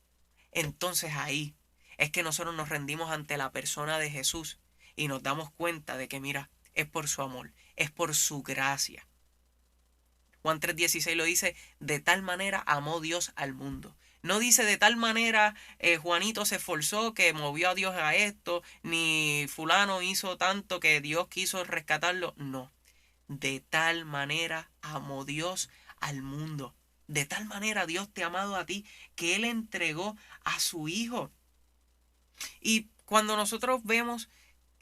entonces ahí es que nosotros nos rendimos ante la persona de Jesús y nos damos cuenta de que mira, es por su amor, es por su gracia. Juan 3:16 lo dice, de tal manera amó Dios al mundo. No dice de tal manera Juanito se esforzó que movió a Dios a esto, ni fulano hizo tanto que Dios quiso rescatarlo. No, de tal manera amó Dios al mundo. De tal manera Dios te ha amado a ti que Él entregó a su Hijo. Y cuando nosotros vemos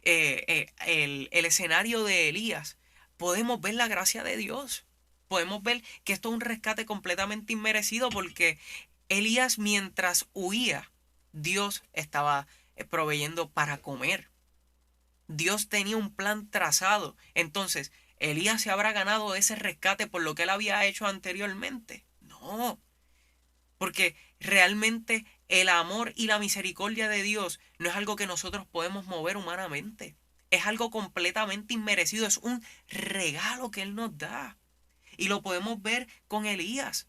el escenario de Elías, podemos ver la gracia de Dios. Podemos ver que esto es un rescate completamente inmerecido, porque Elías, mientras huía, Dios estaba proveyendo para comer. Dios tenía un plan trazado. Entonces, ¿Elías se habrá ganado ese rescate por lo que él había hecho anteriormente? No, porque realmente el amor y la misericordia de Dios no es algo que nosotros podemos mover humanamente. Es algo completamente inmerecido, es un regalo que Él nos da. Y lo podemos ver con Elías.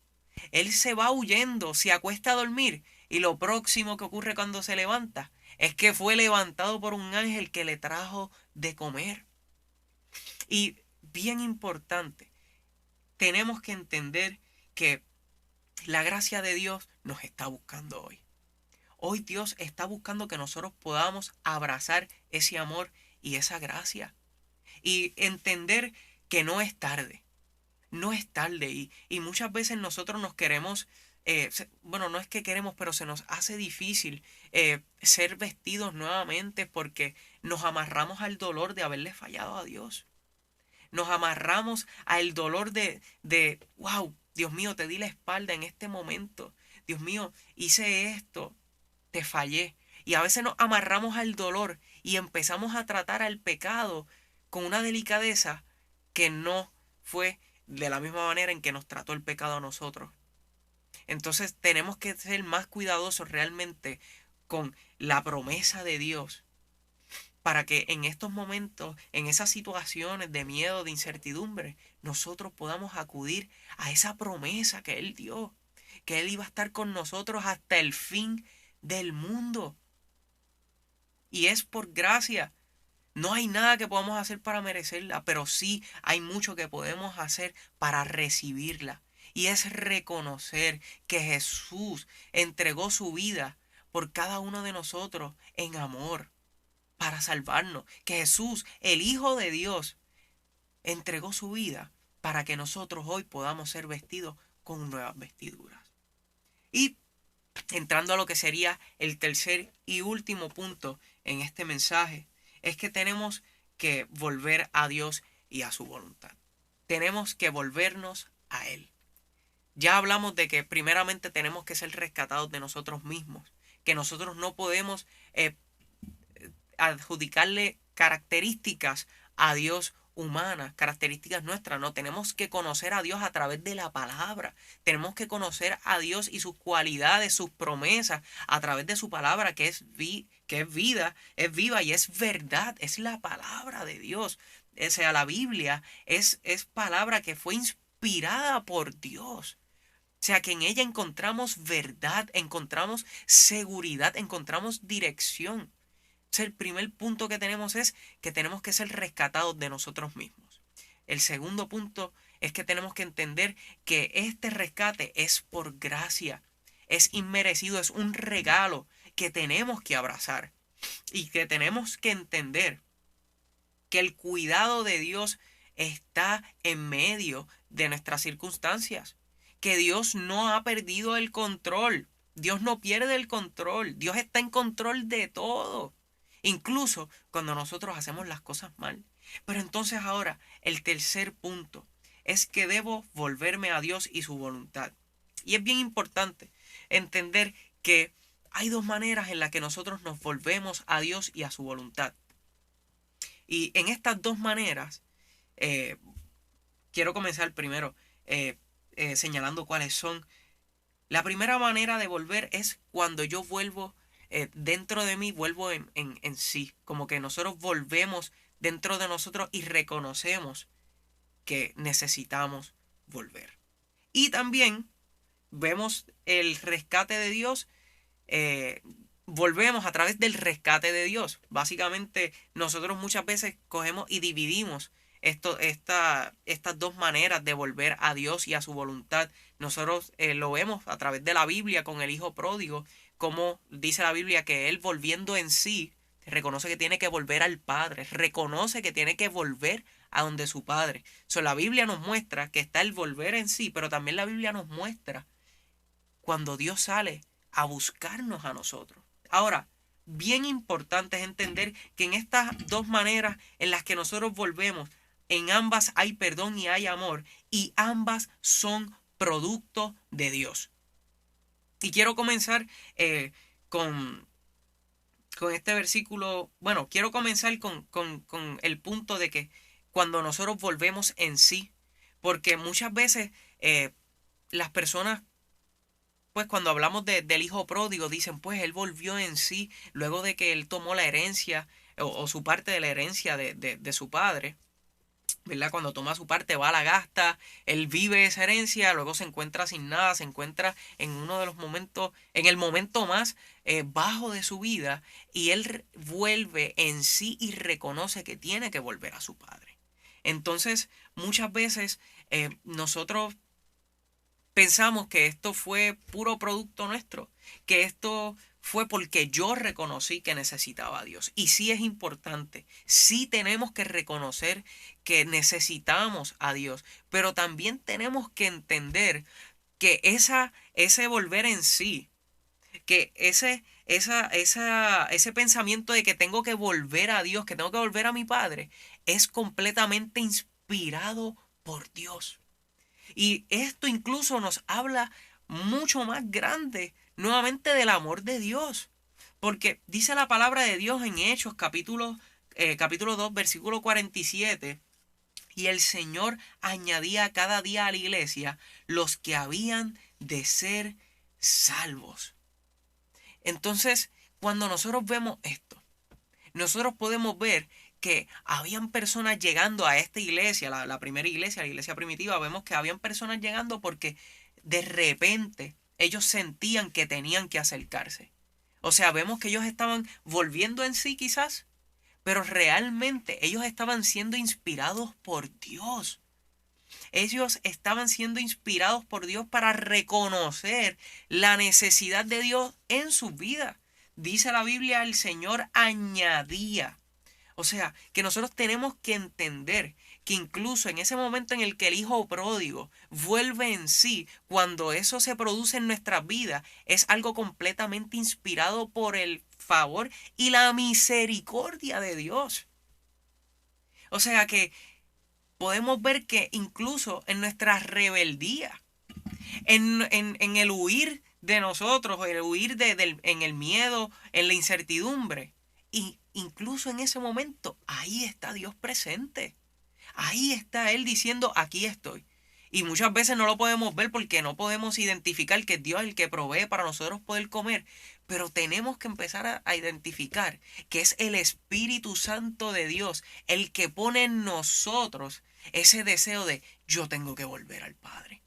Él se va huyendo, se acuesta a dormir, y lo próximo que ocurre cuando se levanta es que fue levantado por un ángel que le trajo de comer. Y bien importante, tenemos que entender que la gracia de Dios nos está buscando hoy. Hoy Dios está buscando que nosotros podamos abrazar ese amor y esa gracia. Y entender que no es tarde. No es tarde. Y muchas veces nosotros nos queremos, bueno, no es que queremos, pero se nos hace difícil ser vestidos nuevamente, porque nos amarramos al dolor de haberle fallado a Dios. Nos amarramos al dolor wow, Dios mío, te di la espalda en este momento. Dios mío, hice esto, te fallé. Y a veces nos amarramos al dolor y empezamos a tratar al pecado con una delicadeza que no fue de la misma manera en que nos trató el pecado a nosotros. Entonces tenemos que ser más cuidadosos realmente con la promesa de Dios, para que en estos momentos, en esas situaciones de miedo, de incertidumbre, nosotros podamos acudir a esa promesa que Él dio, que Él iba a estar con nosotros hasta el fin del mundo. Y es por gracia. No hay nada que podamos hacer para merecerla, pero sí hay mucho que podemos hacer para recibirla. Y es reconocer que Jesús entregó su vida por cada uno de nosotros en amor, para salvarnos. Que Jesús, el Hijo de Dios, entregó su vida para que nosotros hoy podamos ser vestidos con nuevas vestiduras. Y entrando a lo que sería el tercer y último punto en este mensaje, es que tenemos que volver a Dios y a su voluntad. Tenemos que volvernos a Él. Ya hablamos de que primeramente tenemos que ser rescatados de nosotros mismos, que nosotros no podemos adjudicarle características a Dios humanas, características nuestras. No, tenemos que conocer a Dios a través de la palabra. Tenemos que conocer a Dios y sus cualidades, sus promesas, a través de su palabra, que es vida, es viva y es verdad. Es la palabra de Dios. O sea, la Biblia es palabra que fue inspirada por Dios. O sea, que en ella encontramos verdad, encontramos seguridad, encontramos dirección. El primer punto que tenemos es que tenemos que ser rescatados de nosotros mismos. El segundo punto es que tenemos que entender que este rescate es por gracia, es inmerecido, es un regalo que tenemos que abrazar y que tenemos que entender que el cuidado de Dios está en medio de nuestras circunstancias, que Dios no ha perdido el control. Dios no pierde el control. Dios está en control de todo. Incluso cuando nosotros hacemos las cosas mal. Pero entonces ahora, el tercer punto es que debo volverme a Dios y su voluntad. Y es bien importante entender que hay dos maneras en las que nosotros nos volvemos a Dios y a su voluntad. Y en estas dos maneras, eh, quiero comenzar primero señalando cuáles son. La primera manera de volver es cuando yo vuelvo dentro de mí, vuelvo en sí. Como que nosotros volvemos dentro de nosotros y reconocemos que necesitamos volver. Y también vemos el rescate de Dios. eh, Volvemos a través del rescate de Dios. Básicamente nosotros muchas veces cogemos y dividimos estas dos maneras de volver a Dios y a su voluntad. Nosotros lo vemos a través de la Biblia con el hijo pródigo, como dice la Biblia que él volviendo en sí, reconoce que tiene que volver al Padre, reconoce que tiene que volver a donde su Padre. La Biblia nos muestra que está el volver en sí, pero también la Biblia nos muestra cuando Dios sale a buscarnos a nosotros. Ahora, bien importante es entender que en estas dos maneras en las que nosotros volvemos, en ambas hay perdón y hay amor, y ambas son producto de Dios. Y quiero comenzar con, con este versículo. Bueno, quiero comenzar con el punto de que cuando nosotros volvemos en sí, porque muchas veces las personas, pues cuando hablamos del hijo pródigo, dicen, pues él volvió en sí luego de que él tomó la herencia o su parte de la herencia de su padre, ¿verdad? Cuando toma su parte va a la gasta, él vive esa herencia, luego se encuentra sin nada, se encuentra en uno de los momentos, en el momento más bajo de su vida, y él vuelve en sí y reconoce que tiene que volver a su padre. Entonces, muchas veces nosotros pensamos que esto fue puro producto nuestro, que esto fue porque yo reconocí que necesitaba a Dios. Y sí es importante, sí tenemos que reconocer que necesitamos a Dios, pero también tenemos que entender que ese volver en sí, que ese pensamiento de que tengo que volver a Dios, que tengo que volver a mi Padre, es completamente inspirado por Dios. Y esto incluso nos habla mucho más grande nuevamente del amor de Dios. Porque dice la palabra de Dios en Hechos capítulo 2 versículo 47. Y el Señor añadía cada día a la iglesia los que habían de ser salvos. Entonces, cuando nosotros vemos esto, nosotros podemos ver que habían personas llegando a esta iglesia, la primera iglesia, la iglesia primitiva, vemos que habían personas llegando porque de repente ellos sentían que tenían que acercarse. O sea, vemos que ellos estaban volviendo en sí quizás, pero realmente ellos estaban siendo inspirados por Dios. Ellos estaban siendo inspirados por Dios para reconocer la necesidad de Dios en su vida. Dice la Biblia, el Señor añadía. O sea, que nosotros tenemos que entender que incluso en ese momento en el que el hijo pródigo vuelve en sí, cuando eso se produce en nuestras vidas, es algo completamente inspirado por el favor y la misericordia de Dios. O sea que podemos ver que incluso en nuestra rebeldía, en el huir de nosotros, el huir en el miedo, en la incertidumbre, y incluso en ese momento, ahí está Dios presente. Ahí está Él diciendo, aquí estoy. Y muchas veces no lo podemos ver porque no podemos identificar que Dios es el que provee para nosotros poder comer. Pero tenemos que empezar a identificar que es el Espíritu Santo de Dios el que pone en nosotros ese deseo de yo tengo que volver al Padre.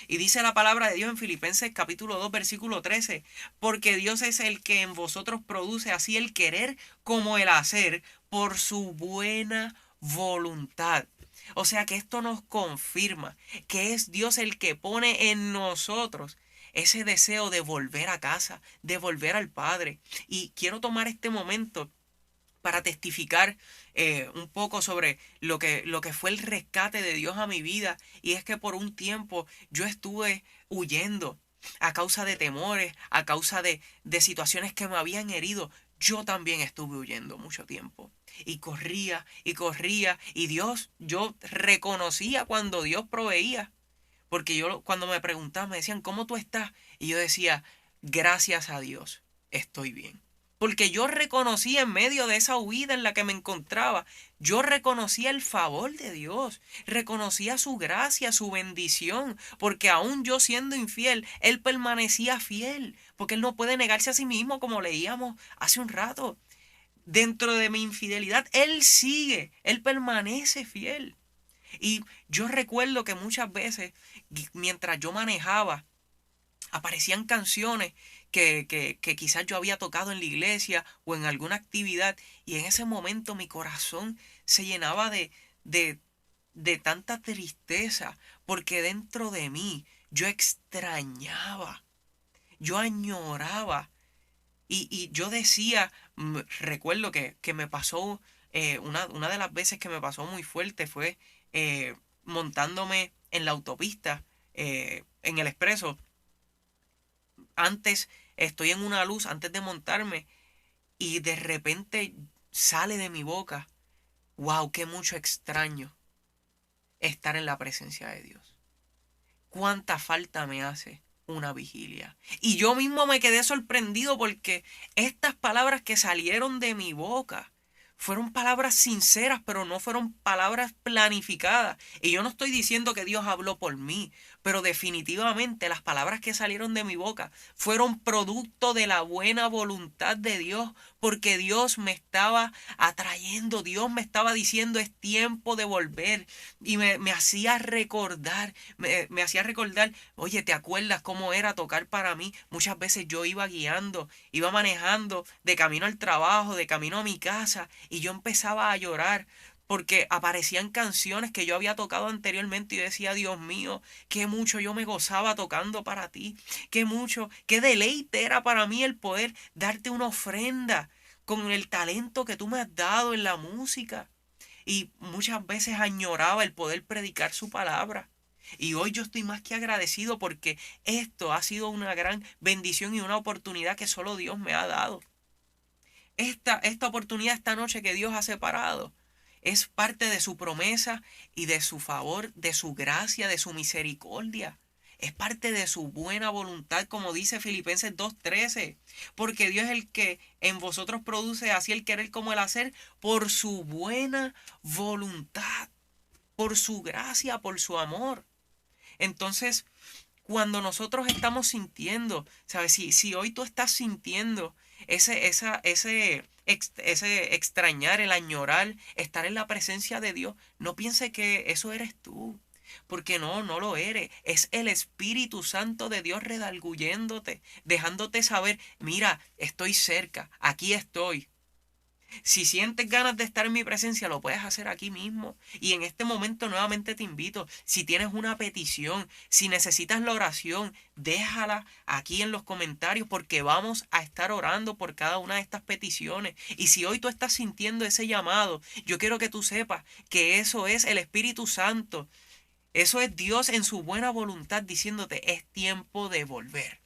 Y dice la palabra de Dios en Filipenses capítulo 2 versículo 13, porque Dios es el que en vosotros produce así el querer como el hacer por su buena voluntad. O sea que esto nos confirma que es Dios el que pone en nosotros ese deseo de volver a casa, de volver al Padre. Y quiero tomar este momento para testificar un poco sobre lo que fue el rescate de Dios a mi vida. Y es que por un tiempo yo estuve huyendo. a causa de temores, a causa de situaciones que me habían herido. Yo también estuve huyendo mucho tiempo. Y corría. Y Dios, yo reconocía cuando Dios proveía. Porque yo cuando me preguntaban, me decían, ¿cómo tú estás? Y yo decía, gracias a Dios, estoy bien. Porque yo reconocía en medio de esa huida en la que me encontraba, yo reconocía el favor de Dios, reconocía su gracia, su bendición, porque aún yo siendo infiel, Él permanecía fiel, porque Él no puede negarse a sí mismo, como leíamos hace un rato. Dentro de mi infidelidad, Él sigue, Él permanece fiel. Y yo recuerdo que muchas veces, mientras yo manejaba, aparecían canciones que quizás yo había tocado en la iglesia o en alguna actividad, y en ese momento mi corazón se llenaba de, de tanta tristeza, porque dentro de mí yo extrañaba, yo añoraba, y yo decía, recuerdo que me pasó, una de las veces que me pasó muy fuerte fue montándome en la autopista, en el expreso. Antes estoy en una luz, antes de montarme, y de repente sale de mi boca, wow, qué mucho extraño estar en la presencia de Dios. Cuánta falta me hace una vigilia. Y yo mismo me quedé sorprendido porque estas palabras que salieron de mi boca fueron palabras sinceras, pero no fueron palabras planificadas. Y yo no estoy diciendo que Dios habló por mí, pero definitivamente las palabras que salieron de mi boca fueron producto de la buena voluntad de Dios, porque Dios me estaba atrayendo, Dios me estaba diciendo es tiempo de volver, y me hacía recordar, me hacía recordar, oye, ¿te acuerdas cómo era tocar para mí? Muchas veces yo iba guiando, iba manejando de camino al trabajo, de camino a mi casa, y yo empezaba a llorar porque aparecían canciones que yo había tocado anteriormente y yo decía, Dios mío, qué mucho yo me gozaba tocando para ti, qué mucho, qué deleite era para mí el poder darte una ofrenda con el talento que tú me has dado en la música. Y muchas veces añoraba el poder predicar su palabra. Y hoy yo estoy más que agradecido porque esto ha sido una gran bendición y una oportunidad que solo Dios me ha dado. Esta oportunidad esta noche que Dios ha separado es parte de su promesa y de su favor, de su gracia, de su misericordia. Es parte de su buena voluntad, como dice Filipenses 2:13. Porque Dios es el que en vosotros produce así el querer como el hacer por su buena voluntad, por su gracia, por su amor. Entonces, cuando nosotros estamos sintiendo, ¿sabes? Si hoy tú estás sintiendo ese extrañar, el añorar, estar en la presencia de Dios, no piense que eso eres tú. Porque no lo eres. Es el Espíritu Santo de Dios redarguyéndote, dejándote saber, mira, estoy cerca, aquí estoy. Si sientes ganas de estar en mi presencia, lo puedes hacer aquí mismo. Y en este momento nuevamente te invito, si tienes una petición, si necesitas la oración, déjala aquí en los comentarios porque vamos a estar orando por cada una de estas peticiones. Y si hoy tú estás sintiendo ese llamado, yo quiero que tú sepas que eso es el Espíritu Santo. Eso es Dios en su buena voluntad diciéndote, es tiempo de volver.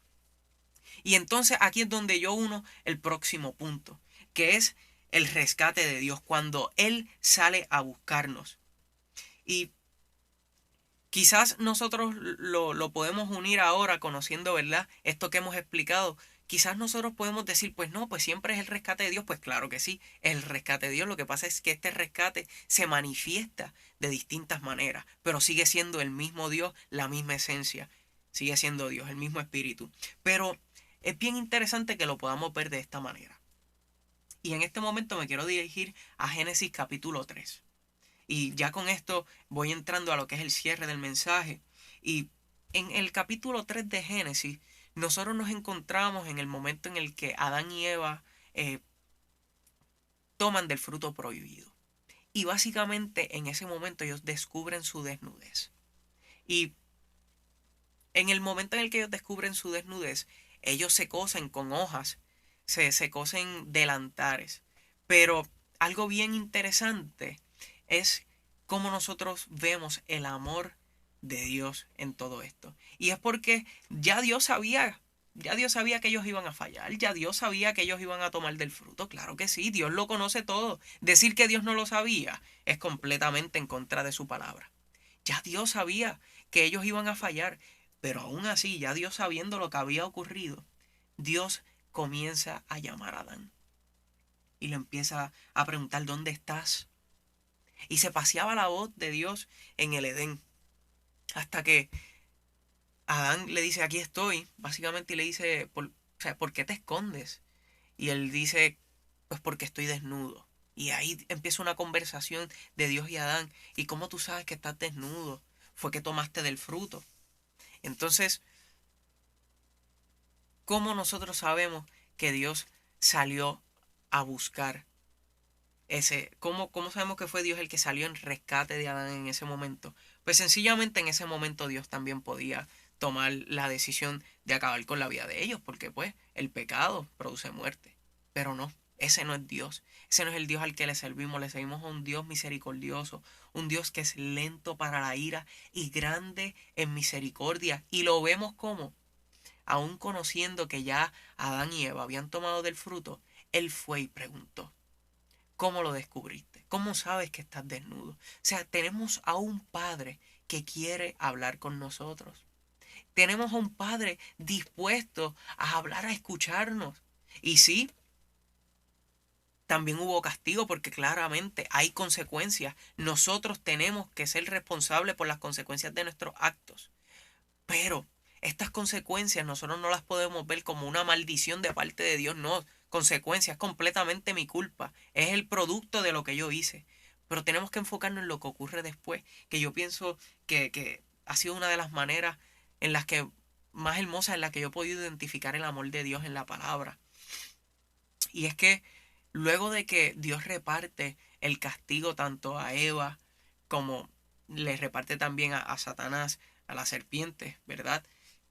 Y entonces aquí es donde yo uno el próximo punto, que es el rescate de Dios, cuando Él sale a buscarnos. Y quizás nosotros lo podemos unir ahora conociendo, ¿verdad? Esto que hemos explicado. Quizás nosotros podemos decir, pues no, pues siempre es el rescate de Dios. Pues claro que sí, es el rescate de Dios. Lo que pasa es que este rescate se manifiesta de distintas maneras, pero sigue siendo el mismo Dios, la misma esencia. Sigue siendo Dios, el mismo espíritu. Pero es bien interesante que lo podamos ver de esta manera. Y en este momento me quiero dirigir a Génesis capítulo 3. Y ya con esto voy entrando a lo que es el cierre del mensaje. Y en el capítulo 3 de Génesis, nosotros nos encontramos en el momento en el que Adán y Eva toman del fruto prohibido. Y básicamente en ese momento ellos descubren su desnudez. Y en el momento en el que ellos descubren su desnudez, ellos se cosen con hojas, se cosen delantares. Pero algo bien interesante es cómo nosotros vemos el amor de Dios en todo esto. Y es porque ya Dios sabía que ellos iban a fallar, ya Dios sabía que ellos iban a tomar del fruto. Claro que sí, Dios lo conoce todo. Decir que Dios no lo sabía es completamente en contra de su palabra. Ya Dios sabía que ellos iban a fallar, pero aún así, ya Dios sabiendo lo que había ocurrido, Dios comienza a llamar a Adán y le empieza a preguntar: ¿dónde estás? Y se paseaba la voz de Dios en el Edén, hasta que Adán le dice: aquí estoy, básicamente, y le dice: o sea, ¿por qué te escondes? Y él dice: pues porque estoy desnudo. Y ahí empieza una conversación de Dios y Adán. ¿Y cómo tú sabes que estás desnudo? Fue que tomaste del fruto. Entonces, ¿cómo nosotros sabemos que Dios salió a buscar cómo sabemos que fue Dios el que salió en rescate de Adán en ese momento? Pues sencillamente en ese momento Dios también podía tomar la decisión de acabar con la vida de ellos, porque pues el pecado produce muerte. Pero no, ese no es Dios. Ese no es el Dios al que le servimos a un Dios misericordioso, un Dios que es lento para la ira y grande en misericordia. Y lo vemos como, aun conociendo que ya Adán y Eva habían tomado del fruto, él fue y preguntó: ¿cómo lo descubriste? ¿Cómo sabes que estás desnudo? O sea, tenemos a un Padre que quiere hablar con nosotros. Tenemos a un Padre dispuesto a hablar, a escucharnos. Y sí, también hubo castigo porque claramente hay consecuencias. Nosotros tenemos que ser responsables por las consecuencias de nuestros actos. Pero estas consecuencias nosotros no las podemos ver como una maldición de parte de Dios. No, consecuencias, es completamente mi culpa. Es el producto de lo que yo hice. Pero tenemos que enfocarnos en lo que ocurre después, que yo pienso que ha sido una de las maneras en las que más hermosas en las que yo he podido identificar el amor de Dios en la palabra. Y es que luego de que Dios reparte el castigo tanto a Eva como le reparte también a Satanás, a la serpiente, ¿verdad?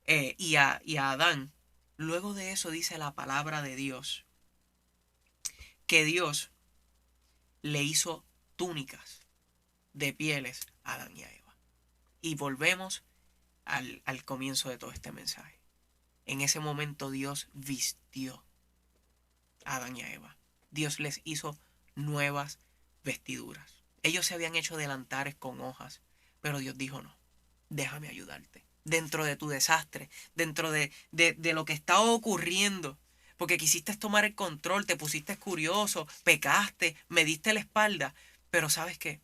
Y a Adán. Luego de eso dice la palabra de Dios que Dios le hizo túnicas de pieles a Adán y a Eva. Y volvemos al comienzo de todo este mensaje. En ese momento Dios vistió a Adán y a Eva. Dios les hizo nuevas vestiduras. Ellos se habían hecho delantares con hojas, pero Dios dijo: no, déjame ayudarte. Dentro de tu desastre, dentro de lo que estaba ocurriendo, porque quisiste tomar el control, te pusiste curioso, pecaste, me diste la espalda, pero ¿sabes qué?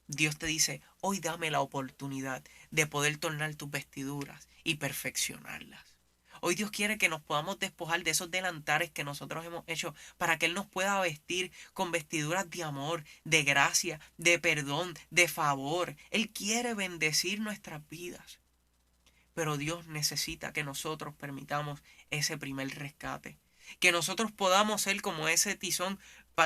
Dios te dice: hoy dame la oportunidad de poder tornar tus vestiduras y perfeccionarlas. Hoy Dios quiere que nos podamos despojar de esos delantares que nosotros hemos hecho para que Él nos pueda vestir con vestiduras de amor, de gracia, de perdón, de favor. Él quiere bendecir nuestras vidas. Pero Dios necesita que nosotros permitamos ese primer rescate. Que nosotros podamos ser como ese tizón,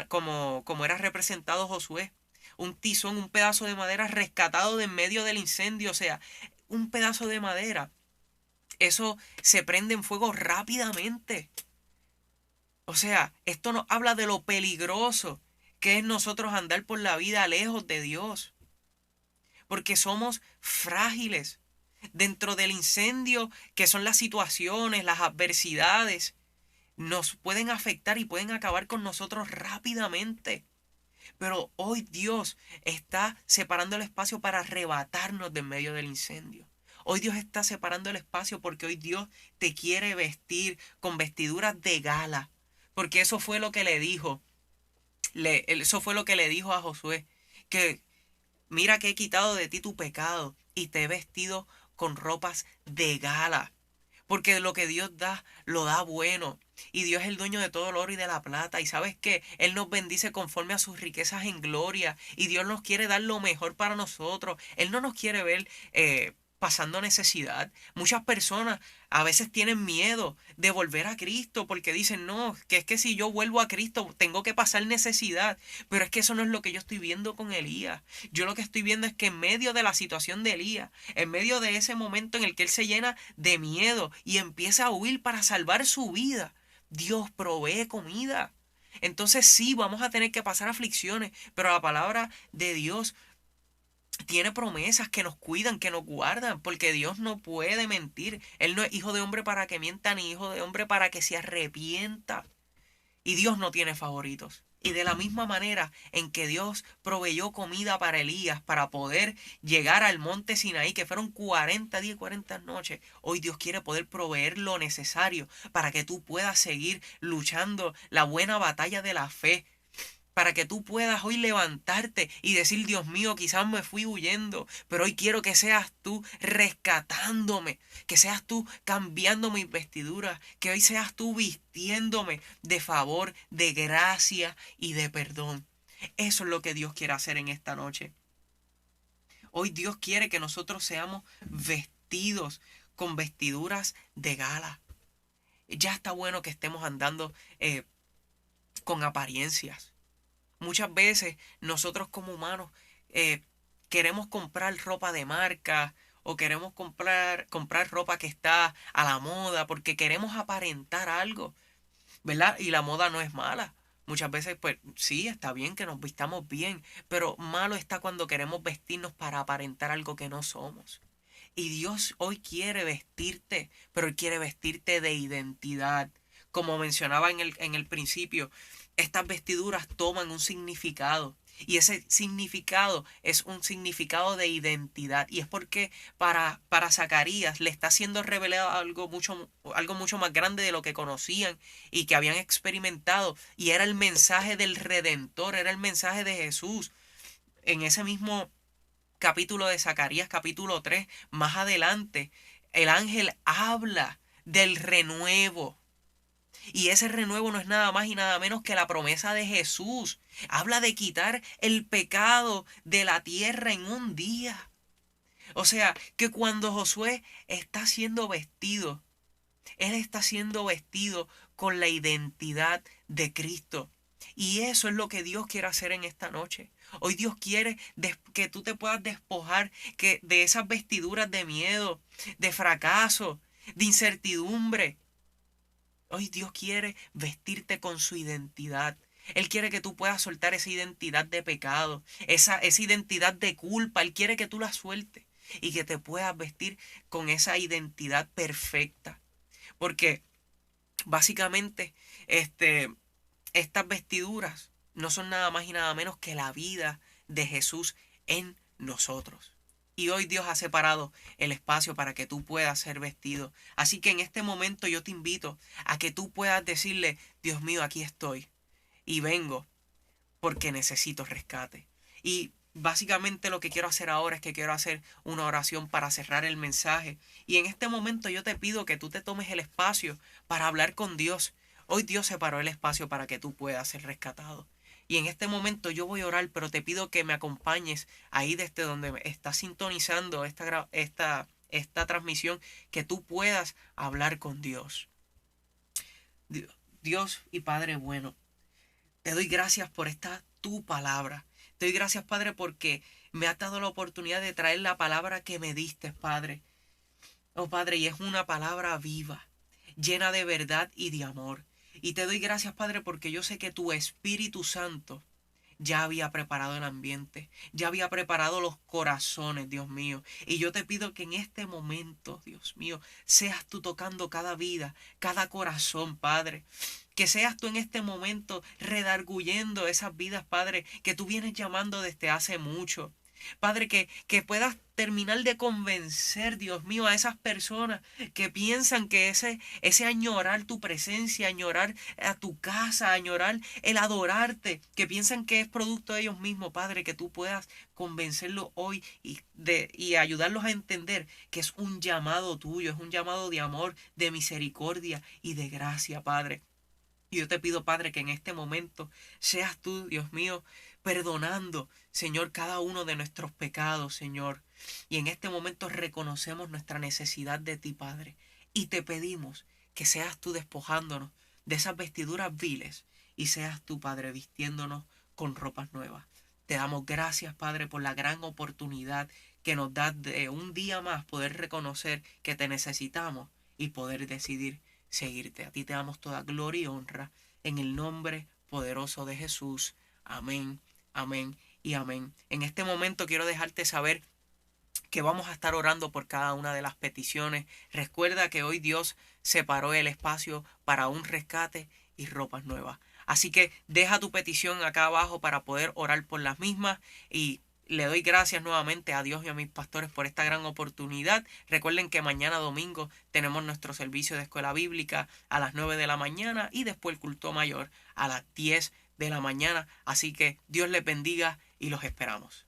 como era representado Josué. Un tizón, un pedazo de madera rescatado de en medio del incendio. O sea, un pedazo de madera, eso se prende en fuego rápidamente. O sea, esto nos habla de lo peligroso que es nosotros andar por la vida lejos de Dios. Porque somos frágiles. Dentro del incendio, que son las situaciones, las adversidades, nos pueden afectar y pueden acabar con nosotros rápidamente. Pero hoy Dios está separando el espacio para arrebatarnos de en medio del incendio. Hoy Dios está separando el espacio porque hoy Dios te quiere vestir con vestiduras de gala. Porque eso fue lo que le dijo. Eso fue lo que le dijo a Josué. Que mira que he quitado de ti tu pecado y te he vestido con ropas de gala. Porque lo que Dios da, lo da bueno. Y Dios es el dueño de todo el oro y de la plata. Y sabes que Él nos bendice conforme a sus riquezas en gloria. Y Dios nos quiere dar lo mejor para nosotros. Él no nos quiere ver pasando necesidad. Muchas personas a veces tienen miedo de volver a Cristo porque dicen: no, que es que si yo vuelvo a Cristo tengo que pasar necesidad. Pero es que eso no es lo que yo estoy viendo con Elías. Yo lo que estoy viendo es que en medio de la situación de Elías, en medio de ese momento en el que él se llena de miedo y empieza a huir para salvar su vida, Dios provee comida. Entonces sí, vamos a tener que pasar aflicciones, pero la palabra de Dios tiene promesas que nos cuidan, que nos guardan, porque Dios no puede mentir. Él no es hijo de hombre para que mienta, ni hijo de hombre para que se arrepienta. Y Dios no tiene favoritos. Y de la misma manera en que Dios proveyó comida para Elías para poder llegar al monte Sinaí, que fueron 40 días y 40 noches, hoy Dios quiere poder proveer lo necesario para que tú puedas seguir luchando la buena batalla de la fe, para que tú puedas hoy levantarte y decir, Dios mío, quizás me fui huyendo, pero hoy quiero que seas tú rescatándome, que seas tú cambiando mis vestiduras, que hoy seas tú vistiéndome de favor, de gracia y de perdón. Eso es lo que Dios quiere hacer en esta noche. Hoy Dios quiere que nosotros seamos vestidos con vestiduras de gala. Ya está bueno que estemos andando con apariencias. Muchas veces nosotros como humanos eh, queremos comprar ropa de marca o queremos comprar ropa que está a la moda porque queremos aparentar algo, ¿verdad? Y la moda no es mala. Muchas veces, pues sí, está bien que nos vistamos bien, pero malo está cuando queremos vestirnos para aparentar algo que no somos. Y Dios hoy quiere vestirte, pero Él quiere vestirte de identidad. Como mencionaba en el principio, estas vestiduras toman un significado. Y ese significado es un significado de identidad. Y es porque para Zacarías le está siendo revelado algo mucho más grande de lo que conocían y que habían experimentado. Y era el mensaje del Redentor, era el mensaje de Jesús. En ese mismo capítulo de Zacarías, capítulo 3 más adelante, el ángel habla del renuevo. Y ese renuevo no es nada más y nada menos que la promesa de Jesús. Habla de quitar el pecado de la tierra en un día. O sea, que cuando Josué está siendo vestido, él está siendo vestido con la identidad de Cristo. Y eso es lo que Dios quiere hacer en esta noche. Hoy Dios quiere que tú te puedas despojar de esas vestiduras de miedo, de fracaso, de incertidumbre. Hoy Dios quiere vestirte con su identidad. Él quiere que tú puedas soltar esa identidad de pecado, esa identidad de culpa. Él quiere que tú la sueltes y que te puedas vestir con esa identidad perfecta. Porque básicamente, estas vestiduras no son nada más y nada menos que la vida de Jesús en nosotros. Y hoy Dios ha separado el espacio para que tú puedas ser vestido. Así que en este momento yo te invito a que tú puedas decirle, Dios mío, aquí estoy. Y vengo porque necesito rescate. Y básicamente lo que quiero hacer ahora es que quiero hacer una oración para cerrar el mensaje. Y en este momento yo te pido que tú te tomes el espacio para hablar con Dios. Hoy Dios separó el espacio para que tú puedas ser rescatado. Y en este momento yo voy a orar, pero te pido que me acompañes ahí desde donde estás sintonizando esta transmisión, que tú puedas hablar con Dios. Dios y Padre bueno, te doy gracias por esta tu palabra. Te doy gracias, Padre, porque me has dado la oportunidad de traer la palabra que me diste, Padre. Oh, Padre, y es una palabra viva, llena de verdad y de amor. Y te doy gracias, Padre, porque yo sé que tu Espíritu Santo ya había preparado el ambiente, ya había preparado los corazones, Dios mío. Y yo te pido que en este momento, Dios mío, seas tú tocando cada vida, cada corazón, Padre. Que seas tú en este momento redarguyendo esas vidas, Padre, que tú vienes llamando desde hace mucho. Padre, que puedas terminar de convencer, Dios mío, a esas personas que piensan que ese añorar tu presencia, añorar a tu casa, añorar el adorarte, que piensan que es producto de ellos mismos, Padre, que tú puedas convencerlos hoy y ayudarlos a entender que es un llamado tuyo, es un llamado de amor, de misericordia y de gracia, Padre. Y yo te pido, Padre, que en este momento seas tú, Dios mío, perdonando, Señor, cada uno de nuestros pecados, Señor. Y en este momento reconocemos nuestra necesidad de ti, Padre. Y te pedimos que seas tú despojándonos de esas vestiduras viles y seas tú, Padre, vistiéndonos con ropas nuevas. Te damos gracias, Padre, por la gran oportunidad que nos das de un día más poder reconocer que te necesitamos y poder decidir seguirte. A ti te damos toda gloria y honra en el nombre poderoso de Jesús. Amén, amén y amén. En este momento quiero dejarte saber que vamos a estar orando por cada una de las peticiones. Recuerda que hoy Dios separó el espacio para un rescate y ropas nuevas. Así que deja tu petición acá abajo para poder orar por las mismas, y le doy gracias nuevamente a Dios y a mis pastores por esta gran oportunidad. Recuerden que mañana domingo tenemos nuestro servicio de escuela bíblica a las 9 de la mañana y después el culto mayor a las 10 de la mañana. Así que Dios les bendiga y los esperamos.